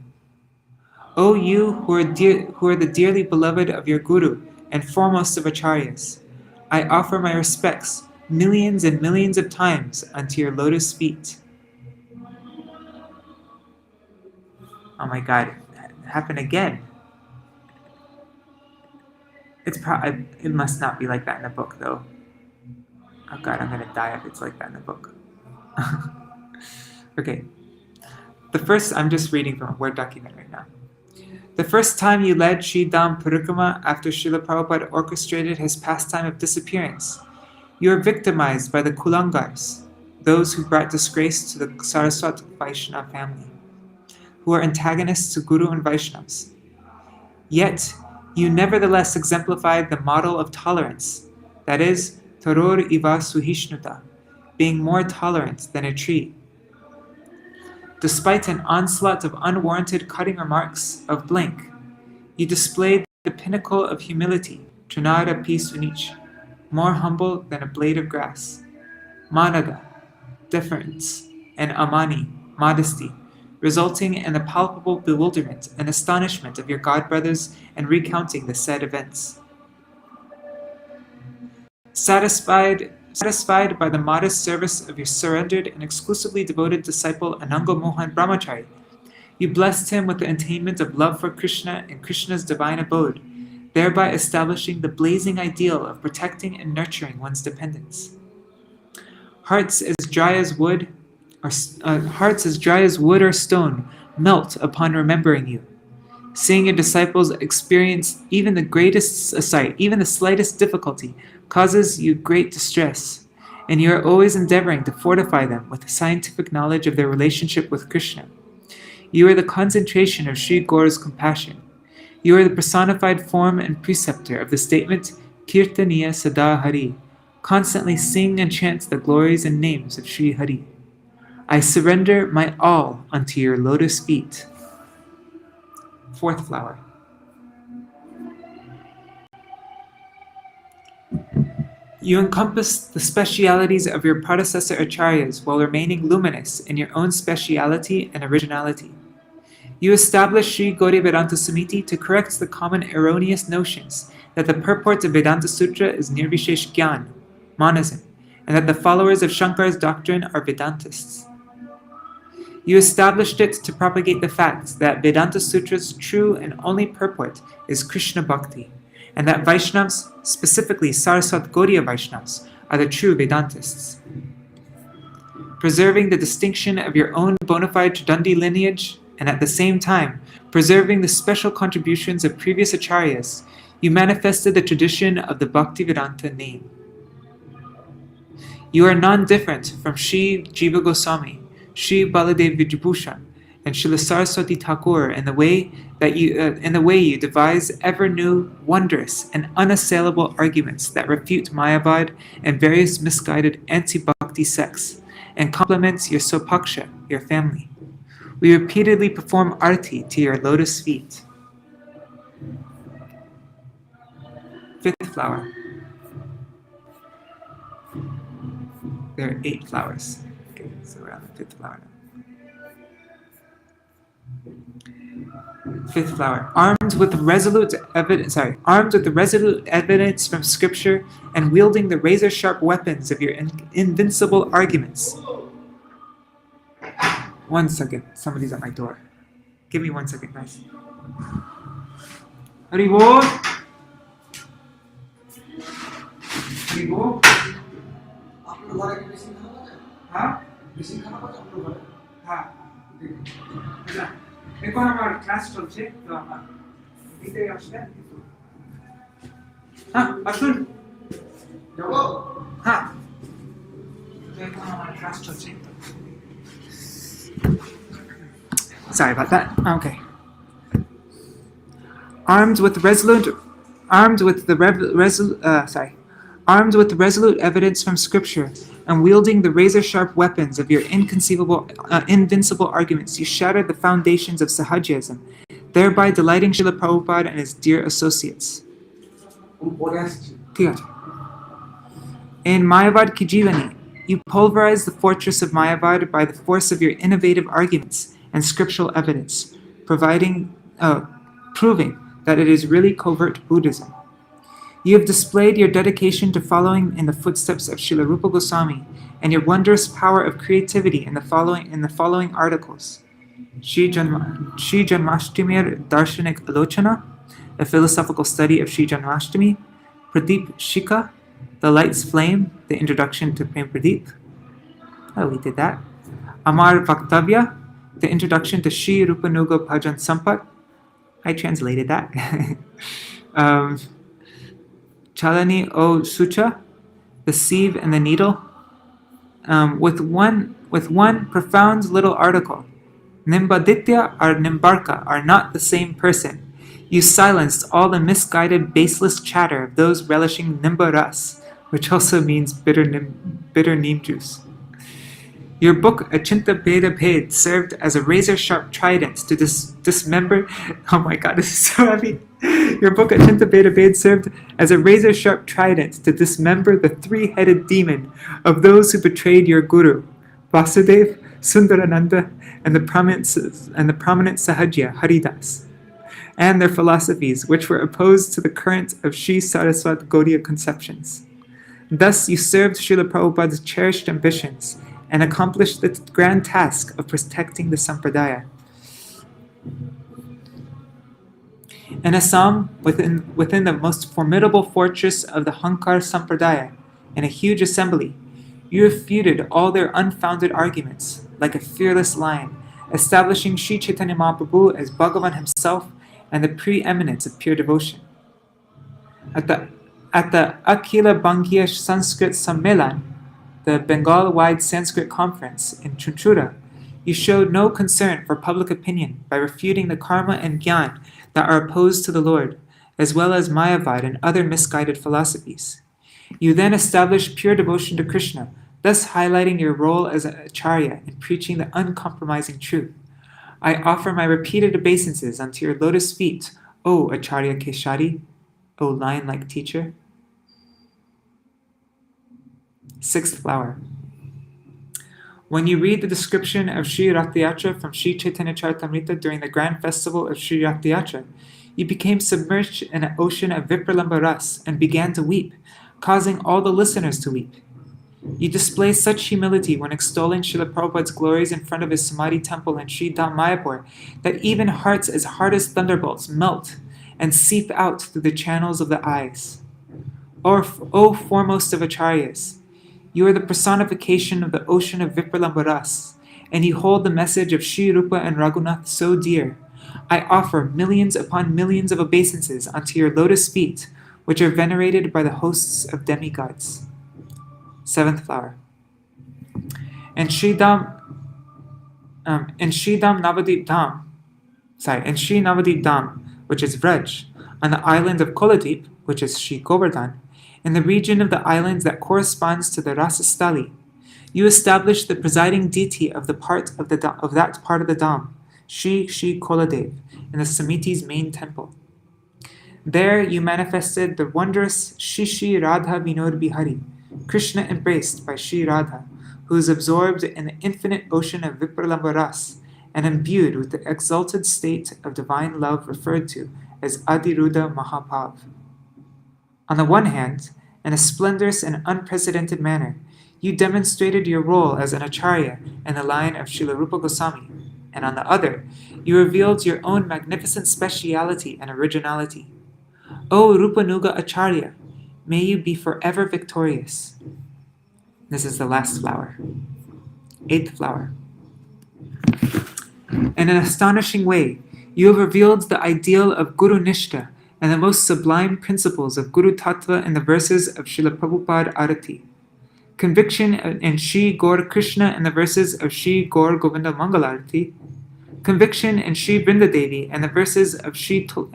O you who are the dearly beloved of your Guru and foremost of acharyas, I offer my respects millions and millions of times unto your lotus feet. Oh my God, it happened again. It must not be like that in the book though. Oh God, I'm gonna die if it's like that in the book. Okay. I'm just reading from a Word document right now. The first time you led Sri Dham Parikrama after Srila Prabhupada orchestrated his pastime of disappearance, you were victimized by the Kulangars, those who brought disgrace to the Saraswat Vaishnava family, who are antagonists to Guru and Vaishnavas. Yet, you nevertheless exemplified the model of tolerance, that is, Taror iva suhishnuta, being more tolerant than a tree. Despite an onslaught of unwarranted cutting remarks of blink, you displayed the pinnacle of humility, Trinada pi sunich, more humble than a blade of grass, Managa, deference, and Amani, modesty, resulting in the palpable bewilderment and astonishment of your godbrothers and recounting the said events. Satisfied by the modest service of your surrendered and exclusively devoted disciple Ananga Mohan Brahmachari, you blessed him with the attainment of love for Krishna and Krishna's divine abode, thereby establishing the blazing ideal of protecting and nurturing one's dependents. Hearts as dry as wood or stone melt upon remembering you. Seeing your disciples experience even the slightest difficulty causes you great distress, and you are always endeavoring to fortify them with the scientific knowledge of their relationship with Krishna. You are the concentration of Sri Gaura's compassion. You are the personified form and preceptor of the statement Kirtaniya Sada Hari. Constantly sing and chant the glories and names of Sri Hari. I surrender my all unto your lotus feet. Fourth flower. You encompass the specialities of your predecessor acharyas while remaining luminous in your own speciality and originality. You establish Sri Gaudiya Vedanta Samiti to correct the common erroneous notions that the purport of Vedanta Sutra is Nirvishesh Gyan, monism, and that the followers of Shankara's doctrine are Vedantists. You established it to propagate the fact that Vedanta Sutra's true and only purport is Krishna Bhakti, and that Vaishnavas, specifically Saraswat Gaudiya Vaishnavas, are the true Vedantists. Preserving the distinction of your own bona fide Tridandi lineage, and at the same time, preserving the special contributions of previous acharyas, you manifested the tradition of the Bhaktivedanta name. You are non-different from Sri Jiva Goswami, Sri Baladev Vijabhushan, and Srila Saraswati Thakur in the way you devise ever new, wondrous, and unassailable arguments that refute Mayavad and various misguided anti-bhakti sects, and complement your Sopaksha, your family. We repeatedly perform arti to your lotus feet. Fifth flower. There are 8 flowers. Okay, so we're on the 5th flower now. 5th flower. Armed with the resolute evidence from Scripture and wielding the razor-sharp weapons of your invincible arguments. 1 second. Somebody's at my door. Give me 1 second, guys. Haribol. Haribol. हाँ हाँ এখন আমার class চলছে তো আমার দিতে আসলে হ্যাঁ আসুন যাবো হ্যাঁ এখন আমার ক্লাস চলছে Sorry about that. Okay. Armed with the resolute evidence from Scripture and wielding the razor-sharp weapons of your invincible arguments, you shattered the foundations of Sahajism, thereby delighting Srila Prabhupada and his dear associates. In Mayavad Ki Jivani, you pulverized the fortress of Mayavad by the force of your innovative arguments and scriptural evidence, proving that it is really covert Buddhism. You have displayed your dedication to following in the footsteps of Srila Rupa Goswami and your wondrous power of creativity in the following articles. Shri Janmashtamir Darshanik Alochana, a philosophical study of Shri Janmashtami, Pradeep Shika, the light's flame, the introduction to Prem Pradeep. Oh, we did that. Amar Vaktavya, the introduction to Shri Rupanuga Bhajan Sampat. I translated that. Chalani O Sucha, the sieve and the needle, with one profound little article. Nimbaditya or Nimbarka are not the same person. You silenced all the misguided, baseless chatter of those relishing Nimbaras, which also means bitter neem juice. Your book Achinta Beda Bhed served as a razor-sharp trident to dismember. Oh my God, this is so heavy. Your book Achinta Beda Bhed served as a razor-sharp trident to dismember the 3-headed demon of those who betrayed your guru, Vasudev, Sundarananda, and the prominent Sahajya, Haridas, and their philosophies, which were opposed to the current of Sri Saraswat Gaudiya conceptions. Thus, you served Srila Prabhupada's cherished ambitions and accomplished the grand task of protecting the Sampradaya. In Assam, within the most formidable fortress of the Hankar Sampradaya, in a huge assembly, you refuted all their unfounded arguments like a fearless lion, establishing Sri Chaitanya Mahaprabhu as Bhagavan himself and the preeminence of pure devotion. At the Akhila Banghiya Sanskrit Sammelan, the Bengal-wide Sanskrit conference in Chunchura, you showed no concern for public opinion by refuting the karma and gyan that are opposed to the Lord, as well as Mayavad and other misguided philosophies. You then established pure devotion to Krishna, thus highlighting your role as an acharya in preaching the uncompromising truth. I offer my repeated obeisances unto your lotus feet, O Acharya Keshari, O lion-like teacher. Sixth flower. When you read the description of Śrī Rathayatra from Śrī Chaitanya Charitamrita during the grand festival of Śrī Rathayatra, you became submerged in an ocean of Vipralamba Ras and began to weep, causing all the listeners to weep. You display such humility when extolling Srila Prabhupada's glories in front of his Samadhi temple in Sri Dham Mayapur that even hearts as hard as thunderbolts melt and seep out through the channels of the eyes. O foremost of acharyas, you are the personification of the ocean of Vipralamba Ras, and you hold the message of Sri Rupa and Raghunath so dear. I offer millions upon millions of obeisances unto your lotus feet, which are venerated by the hosts of demigods. Seventh flower. In Sri Navadip Dham, which is Vraj, on the island of Koladip, which is Sri Govardhan, in the region of the islands that corresponds to the Rasastali, you established the presiding deity of that part of the Dham, Śrī Śrī Koladev, in the Samiti's main temple. There you manifested the wondrous Śrī Śrī Radha Vinod Bihari, Krishna embraced by Śrī Radha, who is absorbed in the infinite ocean of Vipralamba Ras and imbued with the exalted state of divine love referred to as Adiruddha Mahapav. On the one hand, in a splendorous and unprecedented manner, you demonstrated your role as an acharya in the line of Srila Rupa Goswami, and on the other, you revealed your own magnificent speciality and originality. O Rupanuga Acharya, may you be forever victorious. This is the last flower. Eighth flower. In an astonishing way, you have revealed the ideal of Guru Nishta and the most sublime principles of Guru Tattva in the verses of Srila Prabhupada Arati. Conviction in Shri Gaur Krishna in the verses of Shri Gaur Govinda Mangalarati. Conviction in Shri Vrindadevi and the verses of Shri Tulsi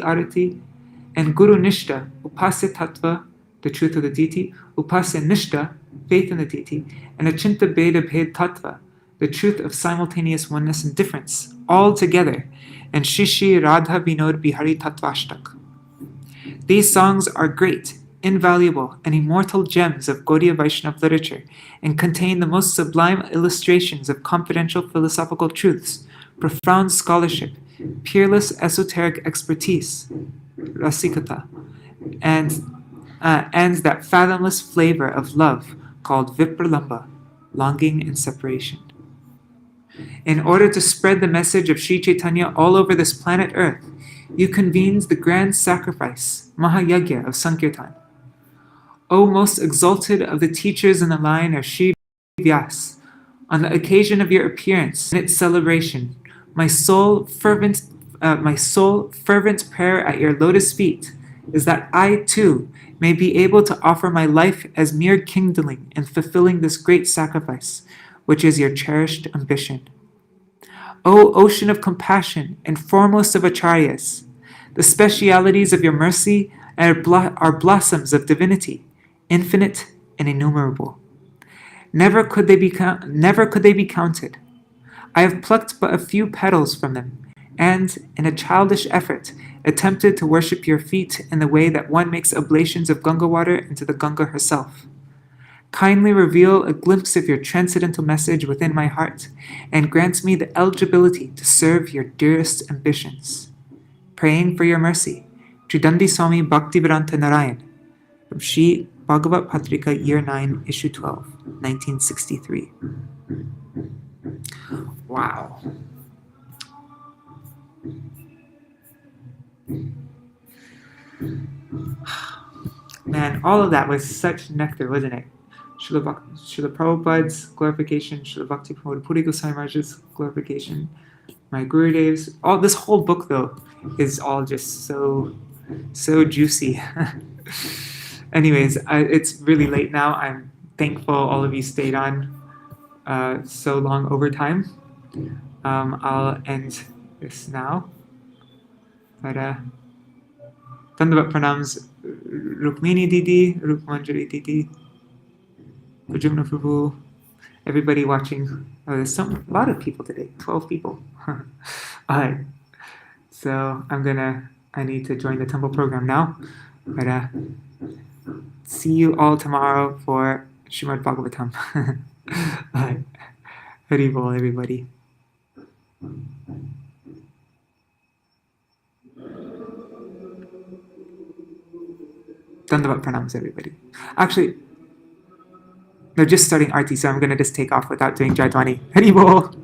Arati. And Guru Nishta, Upasya Tattva, the truth of the deity, Upasya Nishta, faith in the deity, and Achinta Beda Bhed Tattva, the truth of simultaneous oneness and difference, all together, and Śrī Śrī Radha Vinod Bihari Tattvashtak. These songs are great, invaluable, and immortal gems of Gaudiya Vaishnava literature, and contain the most sublime illustrations of confidential philosophical truths, profound scholarship, peerless esoteric expertise, rasikata, and that fathomless flavor of love called Vipralamba, longing and separation. In order to spread the message of Sri Chaitanya all over this planet Earth, you convened the grand sacrifice, Mahayagya of Sankirtan. O most exalted of the teachers in the line of Sri Vyas, on the occasion of your appearance and its celebration, my sole fervent prayer at your lotus feet is that I too may be able to offer my life as mere kindling in fulfilling this great sacrifice, which is your cherished ambition. O ocean of compassion and foremost of acharyas, the specialities of your mercy are blossoms of divinity, infinite and innumerable. Never could they be counted. I have plucked but a few petals from them, and, in a childish effort, attempted to worship your feet in the way that one makes oblations of Ganga water into the Ganga herself. Kindly reveal a glimpse of your transcendental message within my heart, and grant me the eligibility to serve your dearest ambitions. Praying for your mercy, Tridandi Swami Bhaktivedanta Narayan, from Shri Bhagavat Patrika, Year 9, Issue 12, 1963. Wow. Man, all of that was such nectar, wasn't it? Srila Prabhupada's glorification, Srila Bhakti Pramod Puri Goswami Maharaj's glorification, my Gurudevs. All this whole book though is all just so juicy. Anyways, it's really late now. I'm thankful all of you stayed on so long over time. I'll end this now. But Dandavat pranams Rukmini Didi, Rukmanjari Didi, Pujamna Prabhu, everybody watching. Oh, there's a lot of people today, 12 people. Alright, so I need to join the temple program now. But see you all tomorrow for Śrīmad Bhagavatam. Alright, Hari Bol, everybody. Dandavat pranams, everybody. Actually, they're just starting Arti, so I'm going to just take off without doing Jaitwani. Hari Bol!